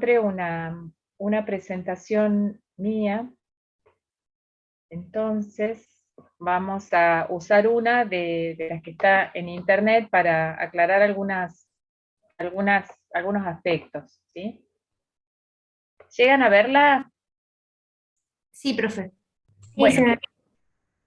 encontré una presentación mía, entonces vamos a usar una de las que está en internet para aclarar algunos aspectos, ¿sí? ¿Llegan a verla? Sí, profe. Sí, Bueno,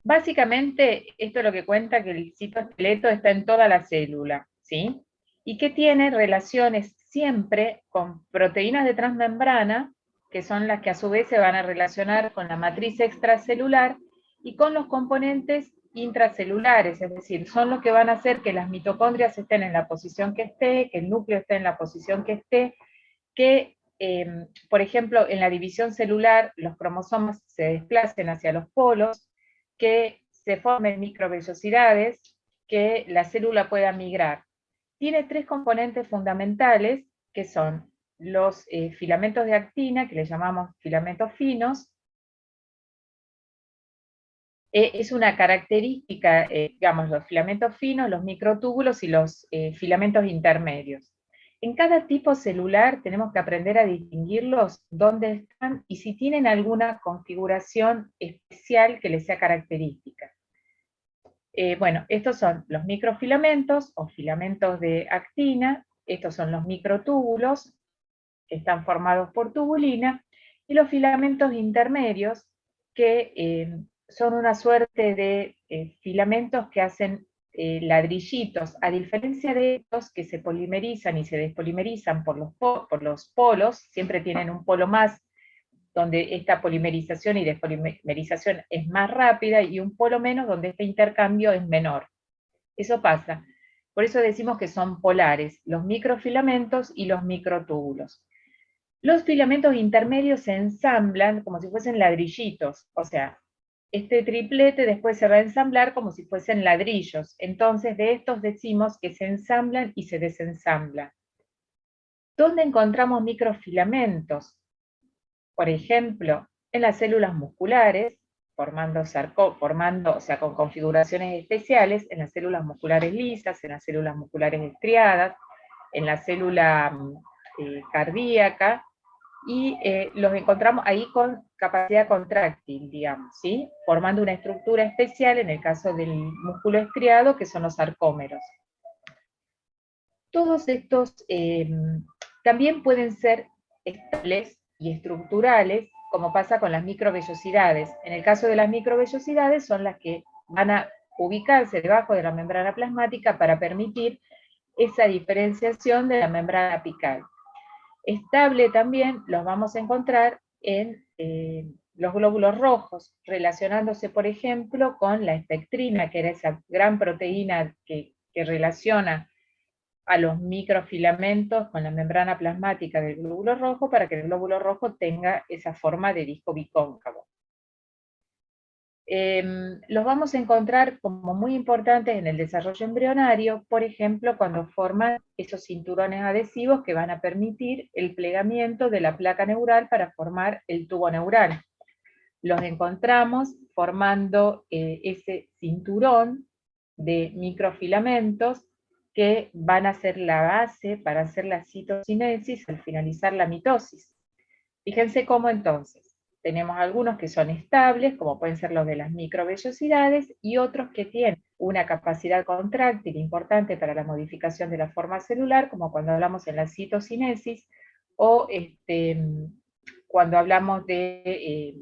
básicamente esto es lo que cuenta que el citoesqueleto está en toda la célula, ¿sí? Y que tiene relaciones siempre con proteínas de transmembrana, que son las que a su vez se van a relacionar con la matriz extracelular y con los componentes intracelulares, es decir, son los que van a hacer que las mitocondrias estén en la posición que esté, que el núcleo esté en la posición que esté, que, por ejemplo, en la división celular los cromosomas se desplacen hacia los polos, que se formen microvellosidades, que la célula pueda migrar. Tiene tres componentes fundamentales, que son los filamentos de actina, que le llamamos filamentos finos. Es una característica, digamos, los filamentos finos, los microtúbulos y los filamentos intermedios. En cada tipo celular tenemos que aprender a distinguirlos dónde están y si tienen alguna configuración especial que les sea característica. Bueno, estos son los microfilamentos o filamentos de actina, estos son los microtúbulos, que están formados por tubulina, y los filamentos intermedios, que son una suerte de filamentos que hacen ladrillitos, a diferencia de estos que se polimerizan y se despolimerizan por los polos, siempre tienen un polo más, donde esta polimerización y despolimerización es más rápida, y un polo menos, donde este intercambio es menor. Eso pasa. Por eso decimos que son polares, los microfilamentos y los microtúbulos. Los filamentos intermedios se ensamblan como si fuesen ladrillitos, o sea, este triplete después se va a ensamblar como si fuesen ladrillos. Entonces, de estos decimos que se ensamblan y se desensamblan. ¿Dónde encontramos microfilamentos? Por ejemplo, en las células musculares, formando, o sea, con configuraciones especiales, en las células musculares lisas, en las células musculares estriadas, en la célula cardíaca, y los encontramos ahí con capacidad contráctil, digamos, ¿sí? Formando una estructura especial en el caso del músculo estriado, que son los sarcómeros. Todos estos también pueden ser estables y estructurales, como pasa con las microvellosidades. En el caso de las microvellosidades son las que van a ubicarse debajo de la membrana plasmática para permitir esa diferenciación de la membrana apical. Estable también los vamos a encontrar en los glóbulos rojos, relacionándose, por ejemplo, con la espectrina, que era esa gran proteína que relaciona a los microfilamentos con la membrana plasmática del glóbulo rojo, para que el glóbulo rojo tenga esa forma de disco bicóncavo. Los vamos a encontrar como muy importantes en el desarrollo embrionario, por ejemplo, cuando forman esos cinturones adhesivos que van a permitir el plegamiento de la placa neural para formar el tubo neural. Los encontramos formando ese cinturón de microfilamentos que van a ser la base para hacer la citocinesis al finalizar la mitosis. Fíjense cómo entonces tenemos algunos que son estables, como pueden ser los de las microvellosidades, y otros que tienen una capacidad contráctil importante para la modificación de la forma celular, como cuando hablamos en la citocinesis, o cuando hablamos de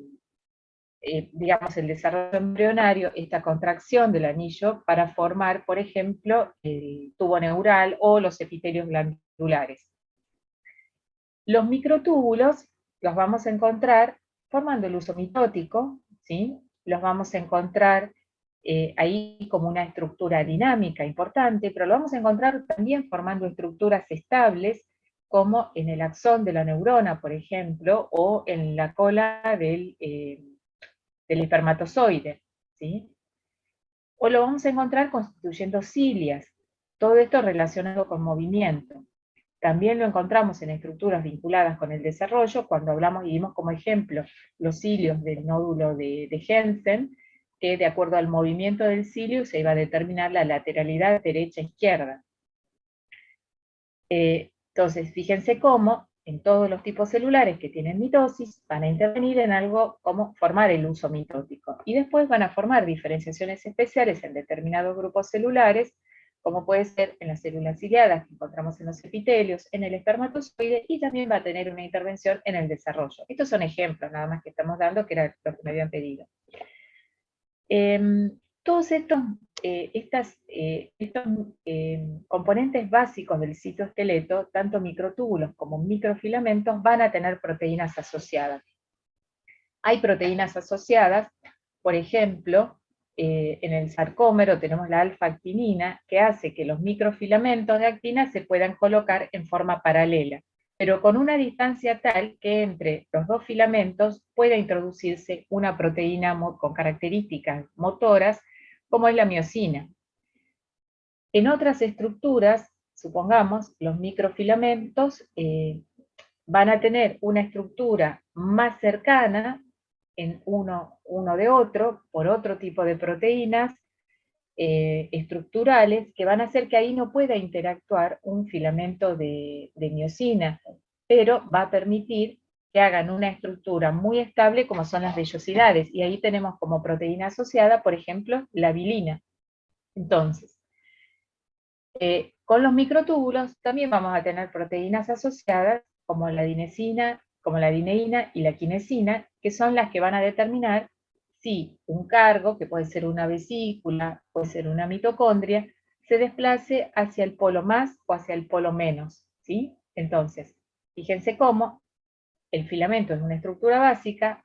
digamos, el desarrollo embrionario, esta contracción del anillo para formar, por ejemplo, el tubo neural o los epitelios glandulares. Los microtúbulos los vamos a encontrar formando el uso mitótico, ¿sí? Los vamos a encontrar ahí como una estructura dinámica importante, pero lo vamos a encontrar también formando estructuras estables, como en el axón de la neurona, por ejemplo, o en la cola del espermatozoide, ¿sí? O lo vamos a encontrar constituyendo cilias, todo esto relacionado con movimiento. También lo encontramos en estructuras vinculadas con el desarrollo, cuando hablamos y dimos como ejemplo los cilios del nódulo de Jensen, que de acuerdo al movimiento del cilio se iba a determinar la lateralidad derecha-izquierda. Entonces, fíjense cómo en todos los tipos celulares que tienen mitosis, van a intervenir en algo como formar el uso mitótico. Y después van a formar diferenciaciones especiales en determinados grupos celulares, como puede ser en las células ciliadas que encontramos en los epitelios, en el espermatozoide, y también va a tener una intervención en el desarrollo. Estos son ejemplos nada más que estamos dando, que era lo que me habían pedido. Todos estos componentes básicos del citoesqueleto, tanto microtúbulos como microfilamentos, van a tener proteínas asociadas. Hay proteínas asociadas, por ejemplo, en el sarcómero tenemos la alfa-actinina, que hace que los microfilamentos de actina se puedan colocar en forma paralela, pero con una distancia tal que entre los dos filamentos pueda introducirse una proteína con características motoras, como es la miosina. En otras estructuras, supongamos, los microfilamentos van a tener una estructura más cercana en uno de otro, por otro tipo de proteínas estructurales, que van a hacer que ahí no pueda interactuar un filamento de miosina, pero va a permitir que hagan una estructura muy estable como son las vellosidades, y ahí tenemos como proteína asociada, por ejemplo, la vilina. Entonces, con los microtúbulos también vamos a tener proteínas asociadas como la dinesina, como la dineína y la quinesina, que son las que van a determinar si un cargo, que puede ser una vesícula, puede ser una mitocondria, se desplace hacia el polo más o hacia el polo menos, ¿sí? Entonces, fíjense cómo el filamento es una estructura básica,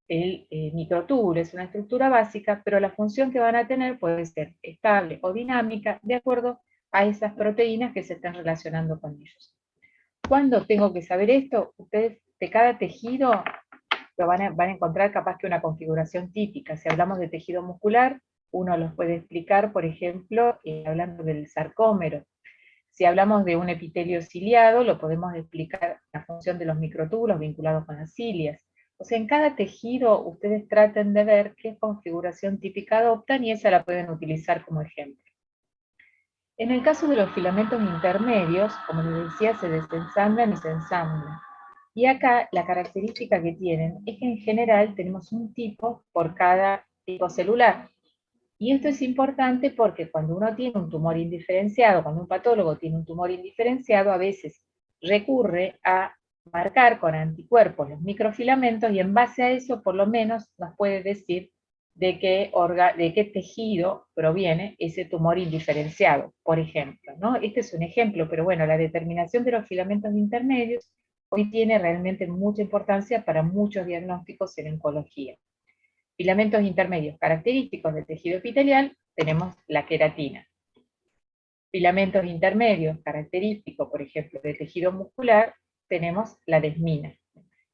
el microtúbulo es una estructura básica, pero la función que van a tener puede ser estable o dinámica de acuerdo a esas proteínas que se están relacionando con ellos. ¿Cuándo tengo que saber esto? Ustedes de cada tejido lo van a encontrar capaz que una configuración típica. Si hablamos de tejido muscular, uno los puede explicar, por ejemplo, hablando del sarcómero. Si hablamos de un epitelio ciliado, lo podemos explicar la función de los microtúbulos vinculados con las cilias. O sea, en cada tejido ustedes traten de ver qué configuración típica adoptan y esa la pueden utilizar como ejemplo. En el caso de los filamentos intermedios, como les decía, se desensamblan y se ensamblan. Y acá la característica que tienen es que en general tenemos un tipo por cada tipo celular. Y esto es importante porque cuando uno tiene un tumor indiferenciado, cuando un patólogo tiene un tumor indiferenciado, a veces recurre a marcar con anticuerpos los microfilamentos y en base a eso por lo menos nos puede decir de qué tejido proviene ese tumor indiferenciado, por ejemplo, ¿no? Este es un ejemplo, pero bueno, la determinación de los filamentos intermedios hoy tiene realmente mucha importancia para muchos diagnósticos en oncología. Filamentos intermedios característicos del tejido epitelial, tenemos la queratina. Filamentos intermedios característicos, por ejemplo, del tejido muscular, tenemos la desmina.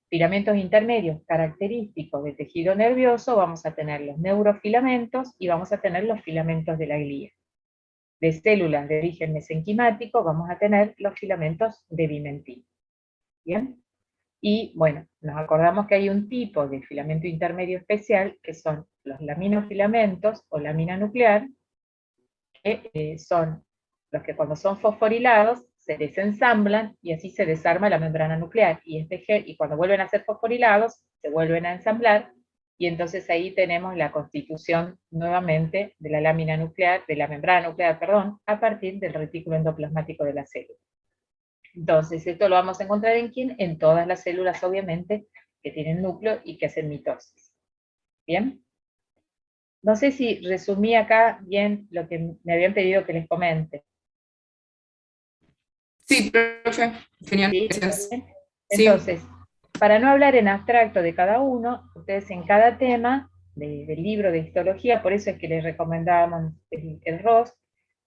Filamentos intermedios característicos del tejido nervioso, vamos a tener los neurofilamentos y vamos a tener los filamentos de la glía. De células de origen mesenquimático vamos a tener los filamentos de Vimentin. ¿Bien? Y bueno, nos acordamos que hay un tipo de filamento intermedio especial, que son los laminofilamentos o lámina nuclear, que son los que cuando son fosforilados se desensamblan y así se desarma la membrana nuclear. Y cuando vuelven a ser fosforilados, se vuelven a ensamblar, y entonces ahí tenemos la constitución nuevamente de la lámina nuclear, de la membrana nuclear, perdón, a partir del retículo endoplasmático de la célula. Entonces, esto lo vamos a encontrar en quién? En todas las células, obviamente, que tienen núcleo y que hacen mitosis. ¿Bien? No sé si resumí acá bien lo que me habían pedido que les comente. Sí, profe. Genial, ¿Sí? gracias. Entonces, para no hablar en abstracto de cada uno, ustedes en cada tema del libro de histología, por eso es que les recomendábamos el ROS,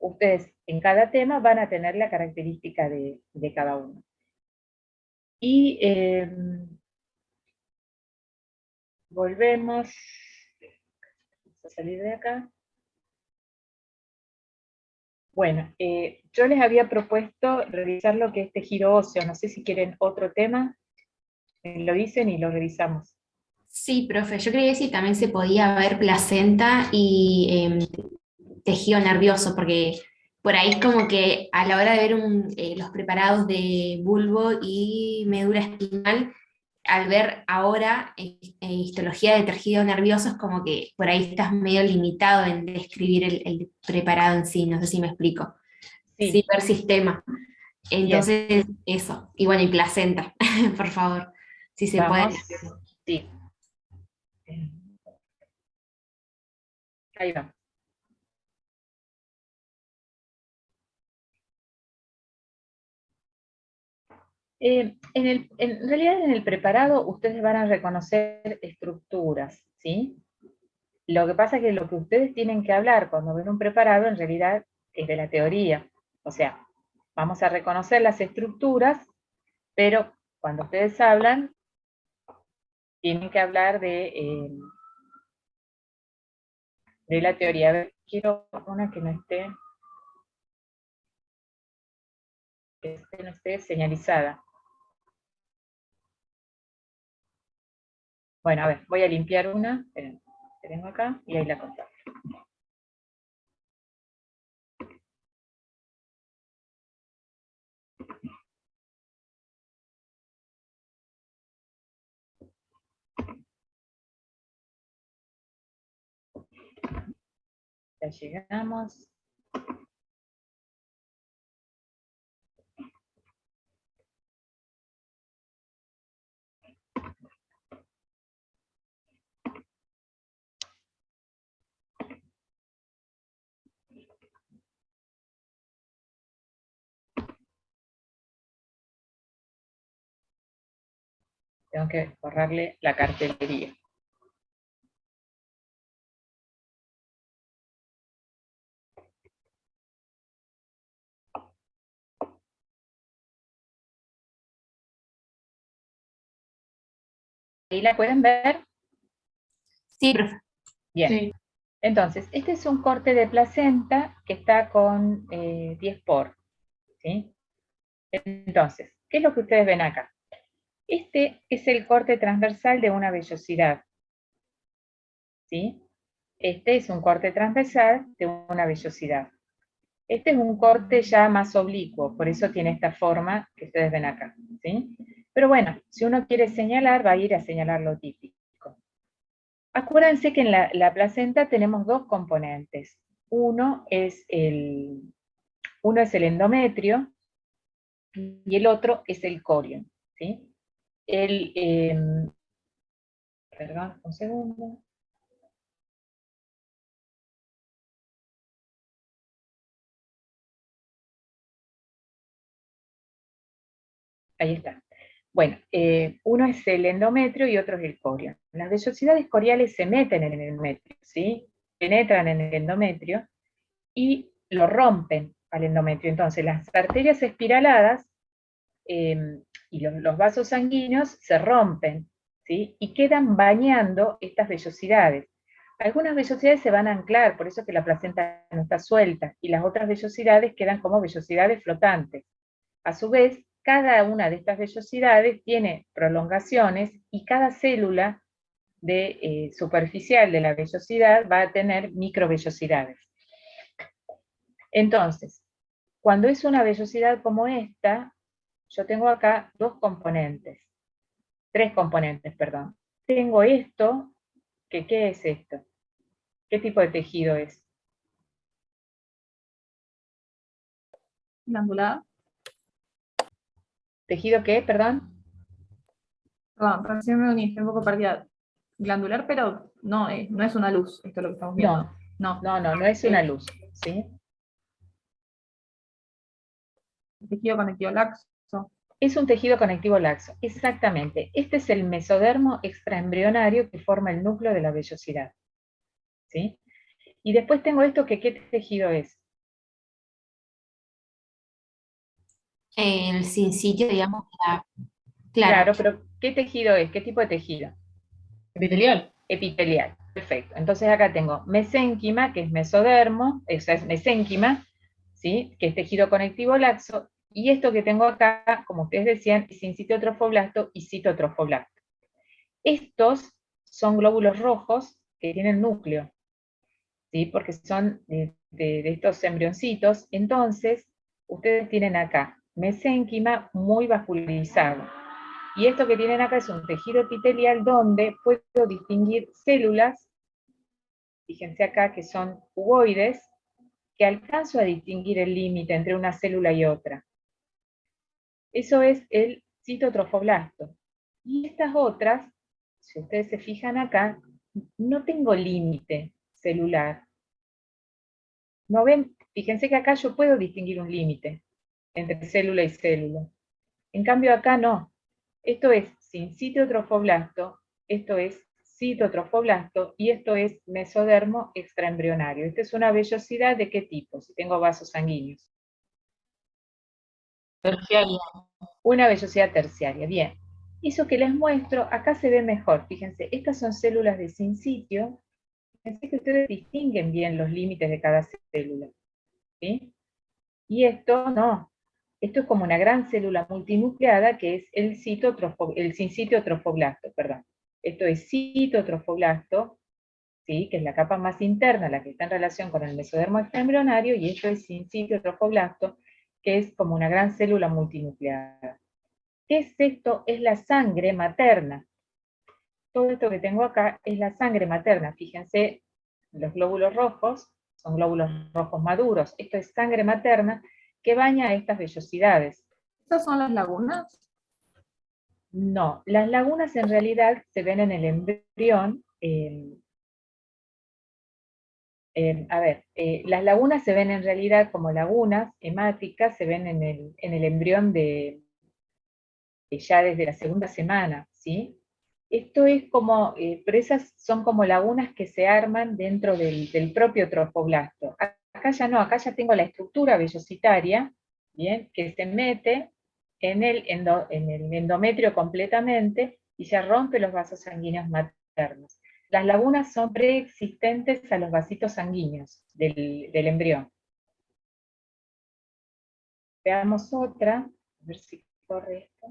ustedes en cada tema van a tener la característica de cada uno. Y volvemos a salir de acá. Bueno, yo les había propuesto revisar lo que es tejido óseo. No sé si quieren otro tema. Lo dicen y lo revisamos. Sí, profe, yo creía que sí, también se podía ver placenta y tejido nervioso, porque por ahí como que a la hora de ver los preparados de bulbo y médula espinal, al ver ahora histología de tejido nervioso, es como que por ahí estás medio limitado en describir el preparado en sí, no sé si me explico. Sí, Sí, ver sistema. bien, Entonces, eso. Y bueno, y placenta, por favor, si se puede. vamos, sí, ahí va. En realidad en el preparado ustedes van a reconocer estructuras, ¿sí? Lo que pasa es que lo que ustedes tienen que hablar cuando ven un preparado en realidad es de la teoría. O sea, vamos a reconocer las estructuras, pero cuando ustedes hablan, tienen que hablar de la teoría. A ver, quiero una que no esté señalizada. Bueno, a ver, voy a limpiar una, esperen, que tengo acá, y ahí la contamos. Ya llegamos. Tengo que borrarle la cartelería. ¿Ahí la pueden ver? Sí, profe. Bien. Sí. Entonces, este es un corte de placenta que está con 10 por, ¿sí? Entonces, ¿qué es lo que ustedes ven acá? Este es el corte transversal de una vellosidad, ¿sí? Este es un corte transversal de una vellosidad. Este es un corte ya más oblicuo, por eso tiene esta forma que ustedes ven acá, ¿sí? Pero bueno, si uno quiere señalar, va a ir a señalar lo típico. Acuérdense que en la placenta tenemos dos componentes. Uno es el endometrio y el otro es el corion, ¿sí? El, perdón, un segundo. Ahí está. Bueno, uno es el endometrio y otro es el corion. Las vellosidades coriales se meten en el endometrio, ¿sí? Penetran en el endometrio y lo rompen al endometrio. Entonces, las arterias espiraladas y los vasos sanguíneos se rompen, ¿sí? Y quedan bañando estas vellosidades. Algunas vellosidades se van a anclar, por eso que la placenta no está suelta, y las otras vellosidades quedan como vellosidades flotantes. A su vez, cada una de estas vellosidades tiene prolongaciones y cada célula superficial de la vellosidad va a tener microvellosidades. Entonces, cuando es una vellosidad como esta, yo tengo acá tres componentes, perdón. Tengo esto, que ¿qué es esto? ¿Qué tipo de tejido es? Glandular. ¿Tejido qué, perdón? Perdón, recién me uní, estoy un poco perdida. Glandular, pero no, no es una luz, esto es lo que estamos viendo. No, No. no es una luz, ¿sí? Tejido conectivo laxo. Es un tejido conectivo laxo, exactamente. Este es el mesodermo extraembrionario que forma el núcleo de la vellosidad, ¿sí? Y después tengo esto que ¿qué tejido es? El sin sitio, digamos, Claro, claro. pero ¿qué tejido es? ¿Qué tipo de tejido? Epitelial. Epitelial, perfecto. Entonces acá tengo mesénquima, que es mesodermo, esa es mesénquima, ¿sí? Que es tejido conectivo laxo, y esto que tengo acá, como ustedes decían, es sincitotrofoblasto y citotrofoblasto. Estos son glóbulos rojos que tienen núcleo, ¿sí? Porque son de estos embrioncitos, entonces ustedes tienen acá mesénquima muy vascularizado. Y esto que tienen acá es un tejido epitelial donde puedo distinguir células, fíjense acá que son cuboides, que alcanzo a distinguir el límite entre una célula y otra. Eso es el citotrofoblasto. Y estas otras, si ustedes se fijan acá, no tengo límite celular. ¿No ven? Fíjense que acá yo puedo distinguir un límite entre célula y célula. En cambio acá no. Esto es sin citotrofoblasto, esto es citotrofoblasto y esto es mesodermo extraembrionario. Esta es una vellosidad ¿de qué tipo? Si tengo vasos sanguíneos. Terciaria. Una vellosidad terciaria, bien. Eso que les muestro, acá se ve mejor. Fíjense, estas son células de sincitio. Fíjense que ustedes distinguen bien los límites de cada célula. ¿Sí? Y esto no. Esto es como una gran célula multinucleada que es el sincitiotrofoblasto, perdón. Esto es citotrofoblasto, ¿sí? Que es la capa más interna, la que está en relación con el mesodermo extraembrionario, y esto es sincitiotrofoblasto, que es como una gran célula multinucleada. ¿Qué es esto? Es la sangre materna. Todo esto que tengo acá es la sangre materna. Fíjense, los glóbulos rojos son glóbulos rojos maduros. Esto es sangre materna que baña a estas vellosidades. ¿Estas son las lagunas? No, las lagunas en realidad se ven en el embrión. Las lagunas se ven en realidad como lagunas hemáticas, se ven en el embrión ya desde la segunda semana, ¿sí? Esto es como, pero esas son como lagunas que se arman dentro del propio trofoblasto. Acá ya no, acá ya tengo la estructura vellositaria, ¿bien? Que se mete en el endometrio completamente y ya rompe los vasos sanguíneos maternos. Las lagunas son preexistentes a los vasitos sanguíneos del embrión. Veamos otra, a ver si corre esto.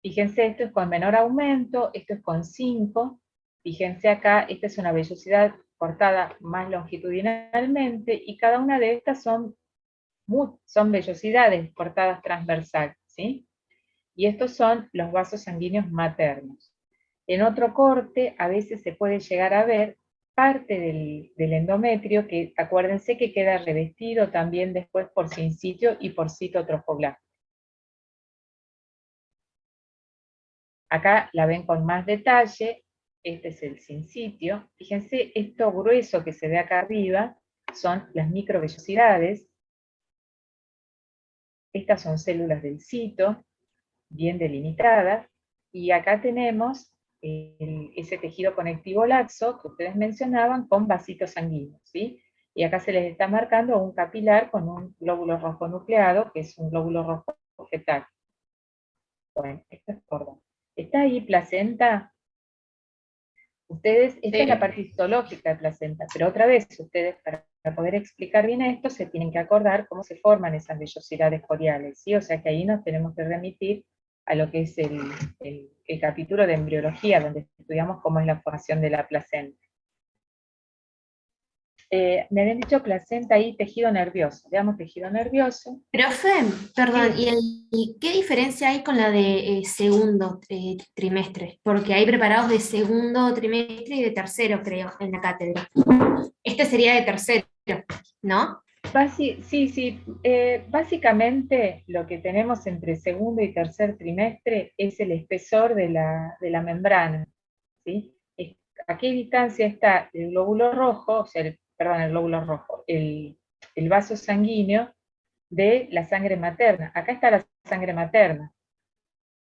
Fíjense, esto es con menor aumento, esto es con 5. Fíjense acá, esta es una vellosidad cortada más longitudinalmente, y cada una de estas son vellosidades cortadas transversal, ¿sí? Y estos son los vasos sanguíneos maternos. En otro corte, a veces se puede llegar a ver parte del endometrio, que acuérdense que queda revestido también después por sincitio y por citotrofoblasto. Acá la ven con más detalle, este es el sincitio. Fíjense, esto grueso que se ve acá arriba son las microvellosidades. Estas son células del cito, bien delimitadas, y acá tenemos ese tejido conectivo laxo que ustedes mencionaban con vasitos sanguíneos, ¿sí? Y acá se les está marcando un capilar con un glóbulo rojo nucleado, que es un glóbulo rojo fetal. Bueno, esto es cordón. ¿Está ahí placenta? Ustedes, esta es la parte histológica de placenta, pero otra vez, ustedes para poder explicar bien esto, se tienen que acordar cómo se forman esas vellosidades coriales, ¿sí? O sea que ahí nos tenemos que remitir a lo que es el capítulo de embriología, donde estudiamos cómo es la formación de la placenta. Me habían dicho placenta y tejido nervioso. Veamos tejido nervioso. Profe, perdón, Sí. ¿y qué diferencia hay con la de segundo trimestre? Porque hay preparados de segundo trimestre y de tercero, creo, en la cátedra. Este sería de tercero, ¿no? Sí. Básicamente lo que tenemos entre segundo y tercer trimestre es el espesor de la membrana, ¿sí? ¿A qué distancia está el glóbulo rojo, o sea, el glóbulo rojo, el vaso sanguíneo de la sangre materna? Acá está la sangre materna.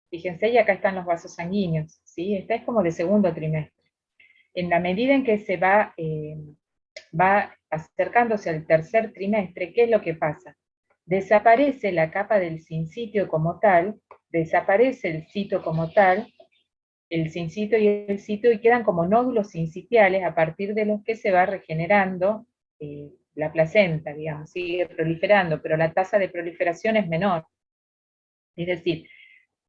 Fíjense, y acá están los vasos sanguíneos, ¿sí? Esta es como de segundo trimestre. En la medida en que se va acercándose al tercer trimestre, ¿qué es lo que pasa? Desaparece la capa del sincitio como tal, desaparece el cito como tal, el sincitio y el cito, y quedan como nódulos sincitiales a partir de los que se va regenerando la placenta, digamos, sigue proliferando, pero la tasa de proliferación es menor. Es decir,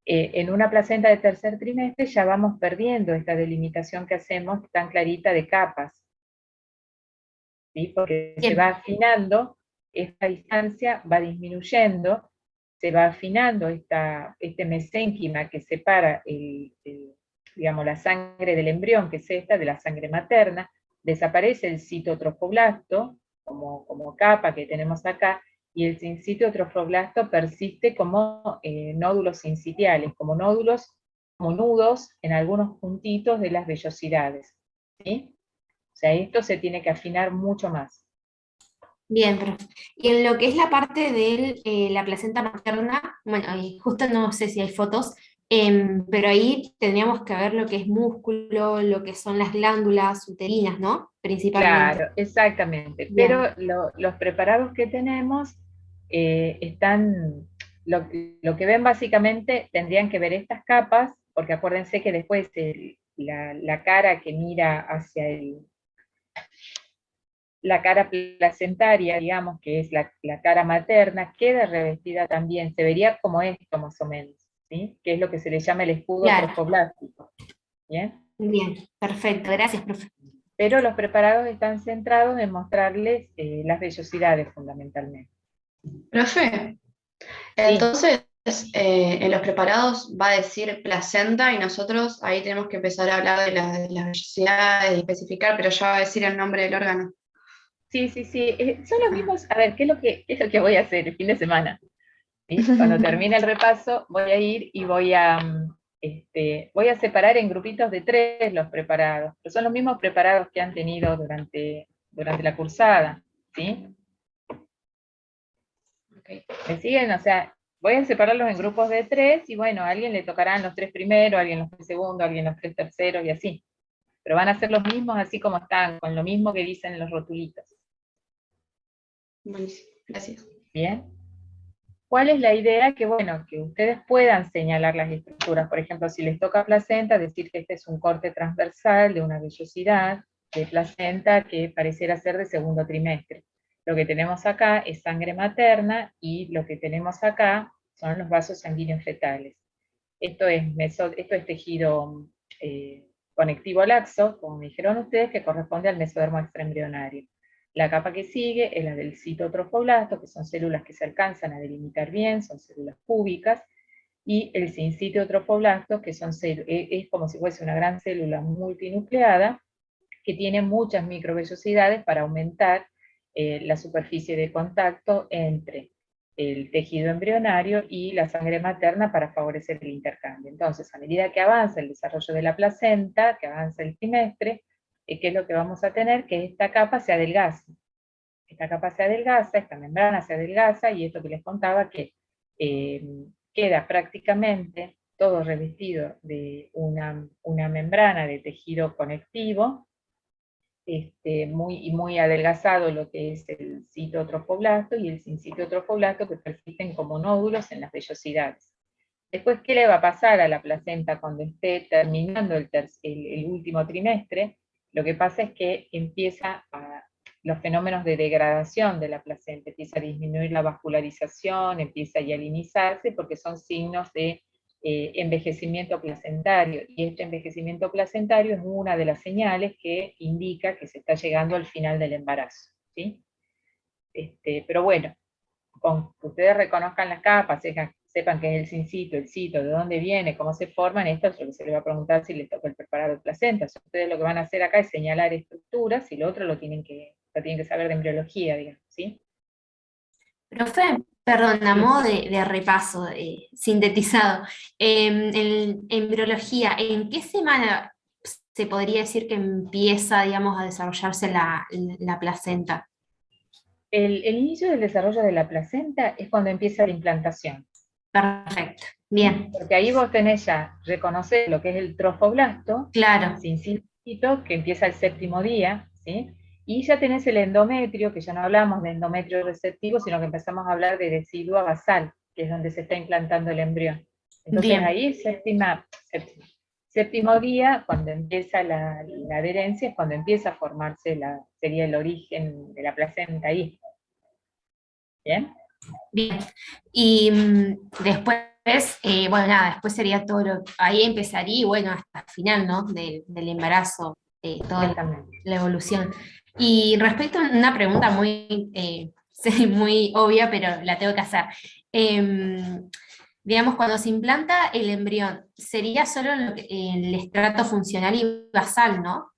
en una placenta de tercer trimestre ya vamos perdiendo esta delimitación que hacemos tan clarita de capas. ¿sí? Porque se Bien. va afinando, esta distancia va disminuyendo, se va afinando este mesénquima que separa digamos, la sangre del embrión, que es esta, de la sangre materna, desaparece el citotrofoblasto, como capa que tenemos acá, y el citotrofoblasto persiste como nódulos sincitiales, como nódulos, como nudos en algunos puntitos de las vellosidades, ¿sí? O sea, esto se tiene que afinar mucho más. Bien, profe. Y en lo que es la parte de la placenta materna, bueno, justo no sé si hay fotos, pero ahí tendríamos que ver lo que es músculo, lo que son las glándulas uterinas, ¿no? Principalmente. Claro, exactamente. Pero Bien, los preparados que tenemos están, lo que ven básicamente tendrían que ver estas capas, porque acuérdense que después la cara que mira hacia la cara placentaria, digamos, que es la cara materna, queda revestida también, se vería como esto más o menos, ¿sí? Que es lo que se le llama el escudo claro. trofoblástico, ¿bien? Bien, perfecto. Gracias, profe. Pero los preparados están centrados en mostrarles las vellosidades fundamentalmente. Profe, Sí, entonces en los preparados va a decir placenta y nosotros ahí tenemos que empezar a hablar de las vellosidades y especificar, pero ya va a decir el nombre del órgano. sí, sí, sí. Son los mismos. A ver, ¿qué es lo que voy a hacer el fin de semana? ¿Sí? Cuando termine el repaso, voy a ir y voy a separar en grupitos de 3 los preparados, pero son los mismos preparados que han tenido durante la cursada, ¿sí? Ok. ¿Me siguen? O sea, voy a separarlos en grupos de 3 y bueno, a alguien le tocarán los 3 primeros, a alguien los 3 segundos, a alguien los 3 terceros y así. Pero van a ser los mismos así como están, con lo mismo que dicen en los rotulitos. Buenísimo, gracias. ¿Bien? ¿Cuál es la idea? Que bueno, que ustedes puedan señalar las estructuras. Por ejemplo, si les toca placenta, decir que este es un corte transversal de una vellosidad de placenta que pareciera ser de segundo trimestre. Lo que tenemos acá es sangre materna y lo que tenemos acá son los vasos sanguíneos fetales. Esto es tejido conectivo laxo, como me dijeron ustedes, que corresponde al mesodermo extraembrionario. La capa que sigue es la del citotrofoblasto, que son células que se alcanzan a delimitar bien, son células cúbicas, y el sincitotrofoblasto, que es como si fuese una gran célula multinucleada, que tiene muchas microvellosidades para aumentar la superficie de contacto entre el tejido embrionario y la sangre materna para favorecer el intercambio. Entonces, a medida que avanza el desarrollo de la placenta, que avanza el trimestre, ¿qué es lo que vamos a tener? Que esta capa se adelgaza. Esta capa se adelgaza, esta membrana se adelgaza, y esto que les contaba que eh, queda prácticamente todo revestido de una membrana de tejido conectivo, muy adelgazado lo que es el citotrofoblasto y el sincitotrofoblasto, que persisten como nódulos en las vellosidades. Después, ¿qué le va a pasar a la placenta cuando esté terminando el último trimestre? Lo que pasa es que los fenómenos de degradación de la placenta, empieza a disminuir la vascularización, empieza a hialinizarse, porque son signos de envejecimiento placentario, y este envejecimiento placentario es una de las señales que indica que se está llegando al final del embarazo, ¿sí? Pero bueno, con que ustedes reconozcan las capas, sepan qué es el sincito, el cito, de dónde viene, cómo se forman, esto es lo que se les va a preguntar si les toca el preparado de placenta. O sea, ustedes lo que van a hacer acá es señalar estructuras, y lo otro lo tienen que saber de embriología, digamos, ¿sí? Profe, perdón, a Sí. modo de repaso, sintetizado, en embriología, ¿en qué semana se podría decir que empieza, digamos, a desarrollarse la placenta? El inicio del desarrollo de la placenta es cuando empieza la implantación, Perfecto, ¿sí? bien, Porque ahí vos tenés ya, reconocer lo que es el trofoblasto, claro, sin cintito, que empieza el séptimo día, ¿sí? Y ya tenés el endometrio, que ya no hablamos de endometrio receptivo, sino que empezamos a hablar de decidua basal, que es donde se está implantando el embrión. Entonces bien, ahí séptimo día, cuando empieza la adherencia, es cuando empieza a formarse sería el origen de la placenta ahí. ¿Bien? bien. Y después, bueno, nada, después sería todo ahí empezaría, y bueno, hasta el final, ¿no? Del embarazo, toda Exactamente. la evolución. Y respecto a una pregunta muy, sí, muy obvia, pero la tengo que hacer. Em, digamos, cuando se implanta el embrión, sería solo el estrato funcional y basal, ¿no?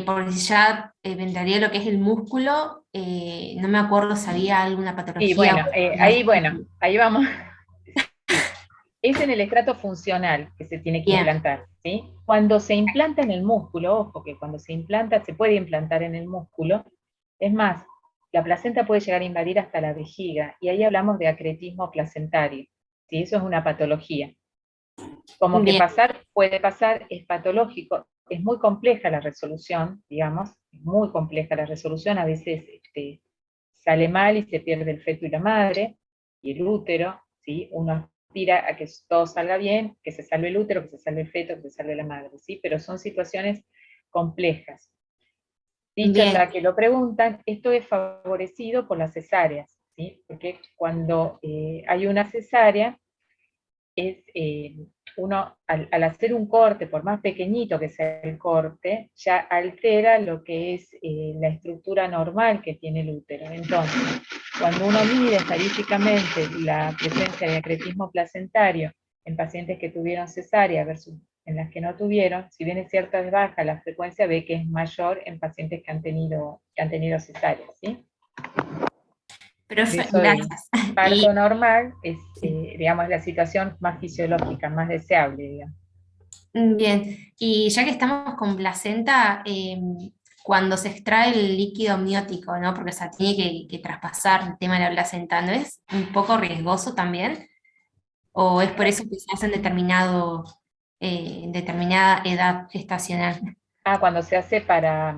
Porque si ya entraría lo que es el músculo, no me acuerdo si había alguna Y patología. bueno, ahí vamos. Sí, es en el estrato funcional que se tiene que Bien, implantar, ¿sí? Cuando se implanta en el músculo, ojo que cuando se implanta, se puede implantar en el músculo, es más, la placenta puede llegar a invadir hasta la vejiga, y ahí hablamos de acretismo placentario, ¿sí? Eso es una patología. Como que bien, puede pasar, es patológico, es muy compleja la resolución, digamos, es muy compleja la resolución, a veces sale mal y se pierde el feto y la madre, y el útero, ¿sí? Uno aspira a que todo salga bien, que se salve el útero, que se salve el feto, que se salve la madre, ¿sí? Pero son situaciones complejas. Dicho bien. ya que lo preguntan, esto es favorecido por las cesáreas, ¿sí? Porque cuando hay una cesárea, es uno, al hacer un corte, por más pequeñito que sea el corte, ya altera lo que es la estructura normal que tiene el útero. Entonces, cuando uno mide estadísticamente la presencia de acretismo placentario en pacientes que tuvieron cesárea versus en las que no tuvieron, si bien es cierto es baja la frecuencia, ve que es mayor en pacientes que han tenido cesárea, ¿sí? Por Profe, eso el gracias. parto Y normal es, digamos, la situación más fisiológica, más deseable, digamos. bien, y ya que estamos con placenta, cuando se extrae el líquido amniótico, ¿no? Porque o sea, tiene que traspasar el tema de la placenta, ¿no es un poco riesgoso también? ¿O es por eso que se hace en determinada edad gestacional? Cuando se hace para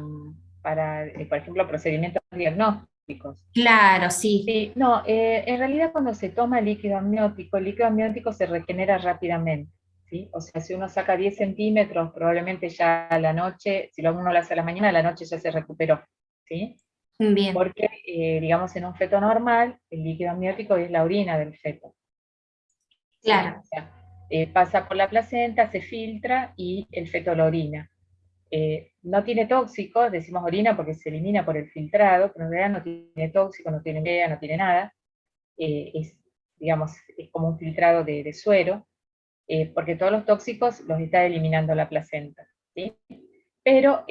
por ejemplo, procedimientos diagnósticos. Claro, sí, Sí, no, en realidad cuando se toma el líquido amniótico se regenera rápidamente, ¿sí? O sea, si uno saca 10 centímetros, probablemente ya a la noche, si uno lo hace a la mañana, a la noche ya se recuperó, ¿sí? bien, Porque, digamos, en un feto normal, el líquido amniótico es la orina del feto, ¿sí? claro, O sea, pasa por la placenta, se filtra y el feto lo orina. No tiene tóxicos, decimos orina porque se elimina por el filtrado, pero en realidad no tiene tóxico, no tiene urea, no tiene nada. Es, digamos, es como un filtrado de suero, porque todos los tóxicos los está eliminando la placenta, ¿sí? Pero,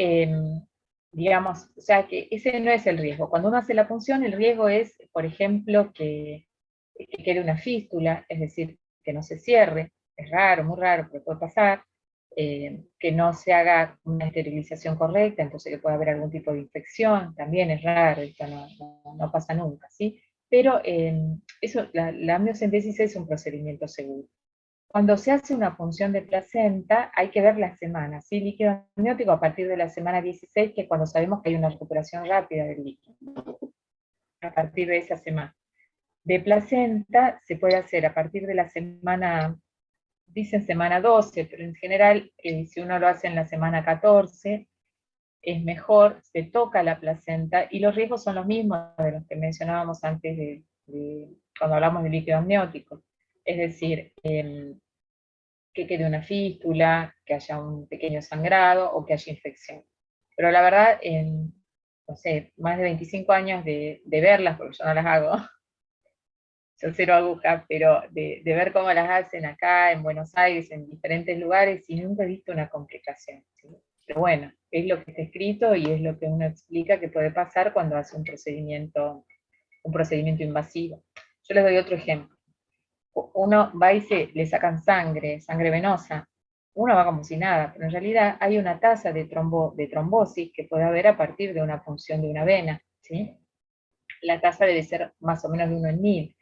digamos, o sea que ese no es el riesgo. Cuando uno hace la punción, el riesgo es, por ejemplo, que quede una fístula, es decir, que no se cierre, es raro, muy raro, pero puede pasar, que no se haga una esterilización correcta, entonces que pueda haber algún tipo de infección, también es raro, esto no pasa nunca, ¿sí? Pero eso, la amniocentesis es un procedimiento seguro. Cuando se hace una punción de placenta, hay que ver las semanas, ¿sí? Líquido amniótico a partir de la semana 16, que es cuando sabemos que hay una recuperación rápida del líquido, a partir de esa semana. De placenta se puede hacer a partir de la semana, dicen semana 12, pero en general, si uno lo hace en la semana 14, es mejor, se toca la placenta, y los riesgos son los mismos de los que mencionábamos antes cuando hablamos de líquido amniótico. Es decir, que quede una fístula, que haya un pequeño sangrado o que haya infección. Pero la verdad, en, no sé, más de 25 años de verlas, porque yo no las hago, yo cero aguja, pero de ver cómo las hacen acá en Buenos Aires, en diferentes lugares, y nunca he visto una complicación, ¿sí? Pero bueno, es lo que está escrito y es lo que uno explica que puede pasar cuando hace un procedimiento invasivo. Yo les doy otro ejemplo. Uno va y le sacan sangre venosa, uno va como si nada, pero en realidad hay una tasa de trombosis que puede haber a partir de una punción de una vena, ¿sí? La tasa debe ser más o menos de 1 en 1000.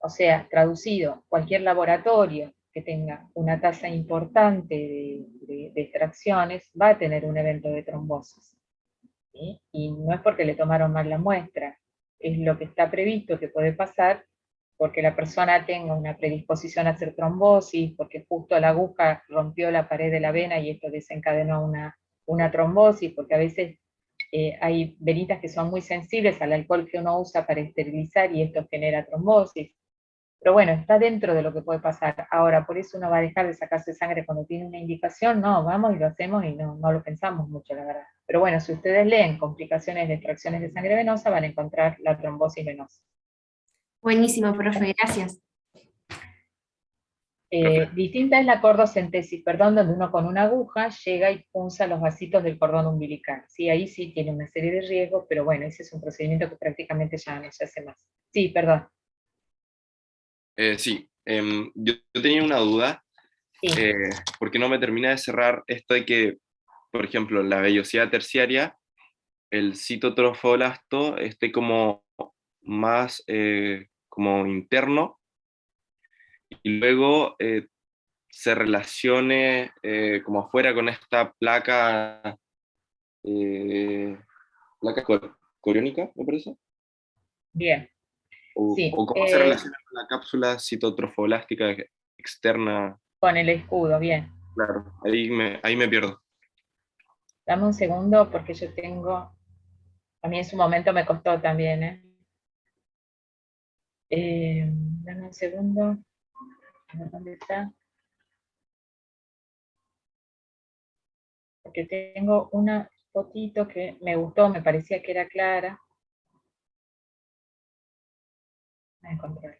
O sea, traducido, cualquier laboratorio que tenga una tasa importante de extracciones va a tener un evento de trombosis, ¿sí? Y no es porque le tomaron mal la muestra, es lo que está previsto que puede pasar porque la persona tenga una predisposición a hacer trombosis, porque justo la aguja rompió la pared de la vena y esto desencadenó una trombosis, porque a veces hay venitas que son muy sensibles al alcohol que uno usa para esterilizar y esto genera trombosis. Pero bueno, está dentro de lo que puede pasar. Ahora, por eso uno va a dejar de sacarse sangre cuando tiene una indicación, no, vamos y lo hacemos y no lo pensamos mucho, la verdad. Pero bueno, si ustedes leen complicaciones de extracciones de sangre venosa, van a encontrar la trombosis venosa. Buenísimo, profe, gracias. Distinta es la cordocentesis, perdón, donde uno con una aguja llega y punza los vasitos del cordón umbilical. Sí, ahí sí tiene una serie de riesgos, pero bueno, ese es un procedimiento que prácticamente ya no se hace más. Sí, perdón. Sí, yo tenía una duda, Sí. porque no me termina de cerrar esto de que, por ejemplo, la vellosidad terciaria, el citotrofoblasto esté como más como interno, y luego se relacione como afuera con esta placa, eh, placa coriónica, me parece. Bien. Sí, O cómo se relaciona con la cápsula citotrofoblástica externa. con el escudo, bien. Claro, ahí me pierdo. Dame un segundo porque yo tengo, a mí en su momento me costó también, ¿eh? Dame un segundo, a ver dónde está. Porque tengo una fotito que me gustó, me parecía que era clara. Voy a encontrar.